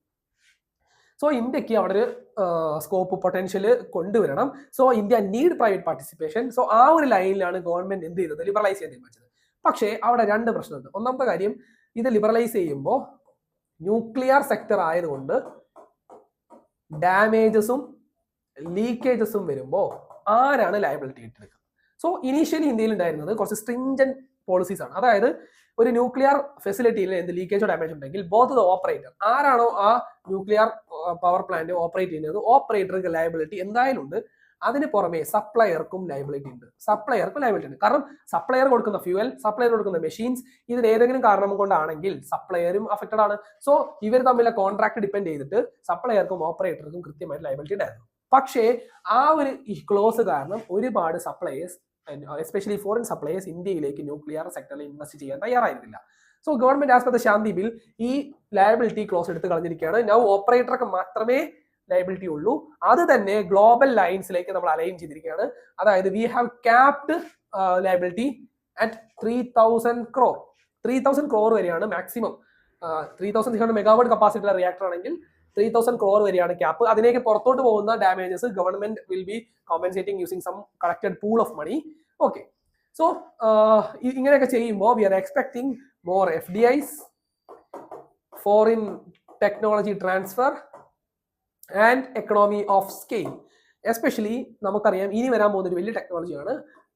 സോ ഇന്ത്യക്ക് അവിടെ ഒരു സ്കോപ്പ് പൊട്ടൻഷ്യൽ കൊണ്ടുവരണം. So India need private participation. So ആ ഒരു ലൈനിലാണ് ഗവൺമെന്റ് എന്ത് ചെയ്തത്? ലിബറലൈസ് ചെയ്യാൻ തീരുമാനിച്ചത്. പക്ഷേ അവിടെ രണ്ട് പ്രശ്നമുണ്ട്. ഒന്നാമത്തെ കാര്യം, ഇത് ലിബറലൈസ് ചെയ്യുമ്പോൾ ന്യൂക്ലിയർ സെക്ടർ ആയതുകൊണ്ട് ഡാമേജസും ലീക്കേജസും വരുമ്പോൾ ആരാണ് ലയബിലിറ്റി ഏറ്റെടുക്കുക? സോ ഇനീഷ്യലി ഇന്ത്യയിൽ ഉണ്ടായിരുന്നത് കുറച്ച് സ്ട്രിഞ്ചന്റ് പോളിസീസ് ആണ്. അതായത് ഒരു ന്യൂക്ലിയർ ഫെസിലിറ്റിയിൽ എന്ത് ലീക്കേജോ ഡാമേജ് ഉണ്ടെങ്കിൽ ബോത്ത് ദ ഓപ്പറേറ്റർ, ആരാണോ ആ ന്യൂക്ലിയർ പവർ പ്ലാന്റ് ഓപ്പറേറ്റ് ചെയ്യുന്നത്, ഓപ്പറേറ്റർക്ക് ലയബിലിറ്റി എന്തായാലും ഉണ്ട്. അതിന് പുറമെ സപ്ലയർക്കും ലയബിലിറ്റി ഉണ്ട്. കാരണം സപ്ലയർ കൊടുക്കുന്ന ഫ്യൂവൽ, സപ്ലയർ കൊടുക്കുന്ന മെഷീൻസ്, ഇതിന് ഏതെങ്കിലും കാരണം കൊണ്ടാണെങ്കിൽ സപ്ലയറും അഫക്റ്റഡ് ആണ്. സോ ഇവർ തമ്മിലെ കോൺട്രാക്ട് ഡിപ്പെൻഡ് ചെയ്തിട്ട് സപ്ലയർക്കും ഓപ്പറേറ്റർക്കും കൃത്യമായിട്ട് ലയബിലിറ്റി ഉണ്ടായിരുന്നു. പക്ഷേ ആ ഒരു ക്ലോസ് കാരണം ഒരുപാട് സപ്ലയേഴ്സ്, എസ്പെഷ്യലി ഫോറിൻ സപ്ലയേഴ്സ്, ഇന്ത്യയിലേക്ക് ന്യൂക്ലിയർ സെക്ടറിൽ ഇൻവെസ്റ്റ് ചെയ്യാൻ തയ്യാറായിരുന്നില്ല. So government as per the Shanti bill ഈ ലയബിലിറ്റി ക്ലോസ് എടുത്ത് കളഞ്ഞിരിക്കുകയാണ്. നൗ ഓപ്പറേറ്റർക്ക് മാത്രമേ ലയബിലിറ്റി ഉള്ളൂ. അത് തന്നെ ഗ്ലോബൽ ലൈൻസിലേക്ക് നമ്മൾ അലൈൻ ചെയ്തിരിക്കുകയാണ്. അതായത് we have capped liability at 3000 crore. 3000 crore വരെയാണ് മാക്സിമം. 3300 മെഗാവാട്ട് കപ്പാസിറ്റിയുള്ള റിയാക്ടർ ആണെങ്കിൽ 3000 crore വരെയാണ് ക്യാപ്പ്. അതിലേക്ക് പുറത്തോട്ട് പോകുന്ന damages government will be compensating using some collected pool of money. Okay, so ഇങ്ങനെയൊക്കെ ചെയ്യുമ്പോൾ we are expecting more FDIs, foreign technology transfer and economy of scale. Especially നമുക്കറിയാം ഇനി വരാൻ പോകുന്ന ഒരു വലിയ ടെക്നോളജിയാണ്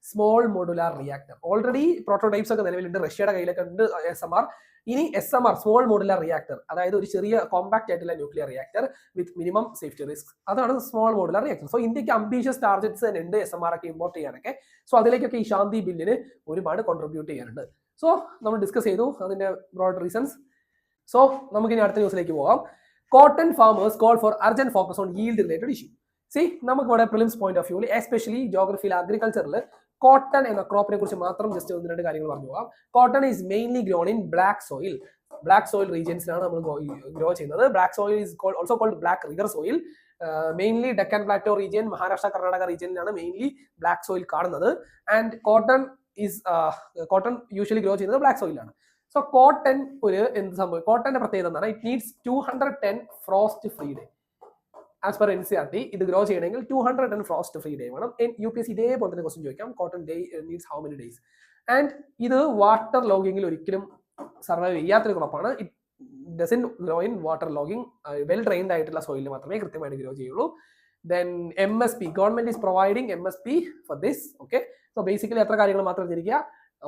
small modular reactor. Already prototypes ഒക്കെ നിലവിലുണ്ട്, റഷ്യയുടെ കയ്യിലൊക്കെ ഉണ്ട് SMR. ഇനി SMR, സ്മോൾ മോഡുലാർ റിയാക്ടർ, അതായത് ഒരു ചെറിയ കോമ്പാക്ട് ആയിട്ടുള്ള nuclear reactor with minimum safety risk, അതാണ് സ്മോൾ മോഡുലാർ റിയാക്ടർ. സോ ഇന്ത്യക്ക് അംബീഷ്യസ് ടാർഗറ്റ്സ് തന്നെ ഉണ്ട് SMR ഒക്കെ ഇമ്പോർട്ട് ചെയ്യാനൊക്കെ. സോ അതിലേക്കൊക്കെ ഈ ശാന്തി ബില്ലിന് ഒരുപാട് കോൺട്രിബ്യൂട്ട് ചെയ്യാനുണ്ട്. സോ നമ്മൾ ഡിസ്കസ് ചെയ്തു അതിന്റെ ബ്രോഡ് റീസൺസ്. സോ നമുക്കിനി അടുത്ത ന്യൂസിലേക്ക് പോകാം. Cotton farmers call for urgent focus on yield related issue. See, നമുക്ക് ഇവിടെ പ്രിലിംസ് പോയിന്റ് ഓഫ് വ്യൂവിൽ, എസ്പെഷ്യലി ജോഗ്രഫിയിൽ, അഗ്രികൾച്ചറിൽ കോട്ടൺ എന്ന ക്രോപ്പിനെ കുറിച്ച് മാത്രം ജസ്റ്റ് ഒന്ന് രണ്ട് കാര്യങ്ങൾ പറഞ്ഞു പോകാം. Cotton is mainly grown in black soil റീജിയൻസിലാണ് നമ്മൾ ഗ്രോ ചെയ്യുന്നത്. Black soil is also called black river soil. Mainly Deccan plateau region, Maharashtra, Karnataka റീജിയനിലാണ് മെയിൻലി ബ്ലാക്ക് സോയിൽ കാണുന്നത്. ആൻഡ് കോട്ടൺ യൂഷ്വലി ഗ്രോ ചെയ്യുന്നത് ബ്ലാക്ക് സോയിലാണ്. സോ കോട്ടൺ ഒരു എന്ത് സംഭവം, കോട്ടന്റെ പ്രത്യേകത എന്താണ്, it needs 210 frost free day. As per NCERT ഇത് ഗ്രോ ചെയ്യണമെങ്കിൽ 210 ഫ്രോസ്റ്റ് ഫ്രീ ഡേ വേണം. UPSC ഇതേപോലെ തന്നെ ക്വസ്റ്റ്യൻ ചോദിക്കാം, cotton day needs how many days. And ഇത് വാട്ടർ ലോഗിങ്ങിൽ ഒരിക്കലും സർവൈവ് ചെയ്യാത്തൊരു ക്രോപ്പാണ്. It doesn't grow in water logging. Well drained ആയിട്ടുള്ള സോയിലിൽ മാത്രമേ കൃത്യമായിട്ട് ഗ്രോ ചെയ്യുള്ളൂ. Then MSP, government is providing MSP for this. Okay, so basically എത്ര കാര്യങ്ങൾ മാത്രം തിരിക്കുക.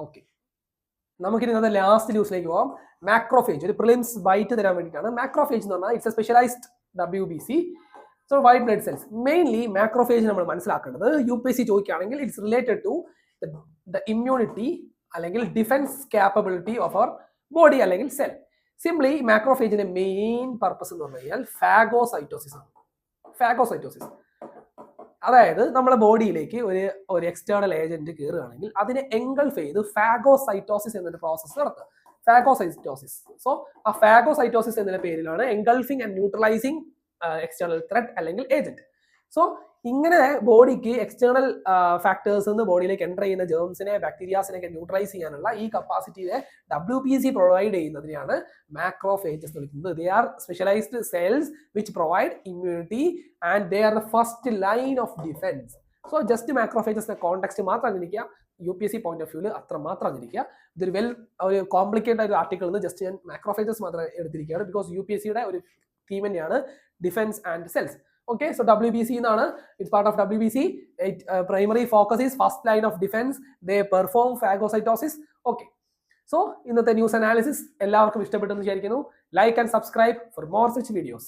ഓക്കെ, നമുക്കിനി ഇന്നത്തെ ലാസ്റ്റ് ന്യൂസിലേക്ക് പോകാം. മാക്രോഫേജ്, ഒരു പ്രിലിംസ് ബൈറ്റ് തരാൻ വേണ്ടിയിട്ടാണ്. മാക്രോഫേജ് എന്ന് പറഞ്ഞാൽ it's a specialised WBC. So white blood cells. Mainly macrophage നമ്മൾ മനസ്സിലാക്കേണ്ടത്, UPSC ചോദിക്കുകയാണെങ്കിൽ it's related to the immunity അല്ലെങ്കിൽ defence capability of our body അല്ലെങ്കിൽ സെൽ. സിംപ്ലി മാക്രോഫേജിന്റെ മെയിൻ പർപ്പസ് എന്ന് പറഞ്ഞു കഴിഞ്ഞാൽ ഫാഗോസൈറ്റോസിസ് ആണ്. ഫാഗോസൈറ്റോസിസ് അതായത് നമ്മുടെ ബോഡിയിലേക്ക് ഒരു എക്സ്റ്റേണൽ ഏജന്റ് കയറുകയാണെങ്കിൽ അതിനെ എൻഗൾഫ് ചെയ്ത് ഫാഗോസൈറ്റോസിസ് എന്നൊരു പ്രോസസ്സ് നടത്തുക. ഫാഗോസൈറ്റോസിസ്. സോ ആ ഫാഗോസൈറ്റോസിസ് എന്ന പേരിലാണ് engulfing and neutralising external threat അല്ലെങ്കിൽ ഏജന്റ്. സോ ഇങ്ങനെ ബോഡിക്ക് എക്സ്റ്റേണൽ ഫാക്ടേഴ്സ് എന്ന് ബോഡിയിലേക്ക് എൻ്റർ ചെയ്യുന്ന ജേംസിനെ, ബാക്ടീരിയാസിനെയൊക്കെ ന്യൂട്രലൈസ് ചെയ്യാനുള്ള ഈ കപ്പാസിറ്റിയെ WBC പ്രൊവൈഡ് ചെയ്യുന്നതിനെയാണ് മാക്രോഫേജസ് എന്ന് വിളിക്കുന്നത്. They are specialised cells which provide immunity and they are the first line of defence. So just മാക്രോഫേജസിന്റെ കോണ്ടെക്സ്റ്റ് മാത്രം അറിഞ്ഞിരിക്കുക. UPSC പോയിന്റ് ഓഫ് വ്യൂല് അത്ര മാത്രം അറിഞ്ഞിരിക്കുക. ഇതൊരു ഒരു കോംപ്ലിക്കേറ്റഡ് ആയ ഒരു ആർട്ടിക്കിൾ നിന്ന് ജസ്റ്റ് ഞാൻ മാക്രോഫേജസ് മാത്രം എടുത്തിരിക്കുകയാണ്. ബിക്കോസ് UPSCയുടെ ഒരു തീം തന്നെയാണ് defence and cells. Okay, so WBC എന്നാണ്, it's part of WBC. It primary focus is first line of defense. They perform phagocytosis. Okay, so ഇന്നത്തെ ന്യൂസ് അനാലിസിസ് എല്ലാവർക്കും ഇഷ്ടപ്പെട്ടെന്ന് വിചാരിക്കുന്നു. Like and subscribe for more such videos.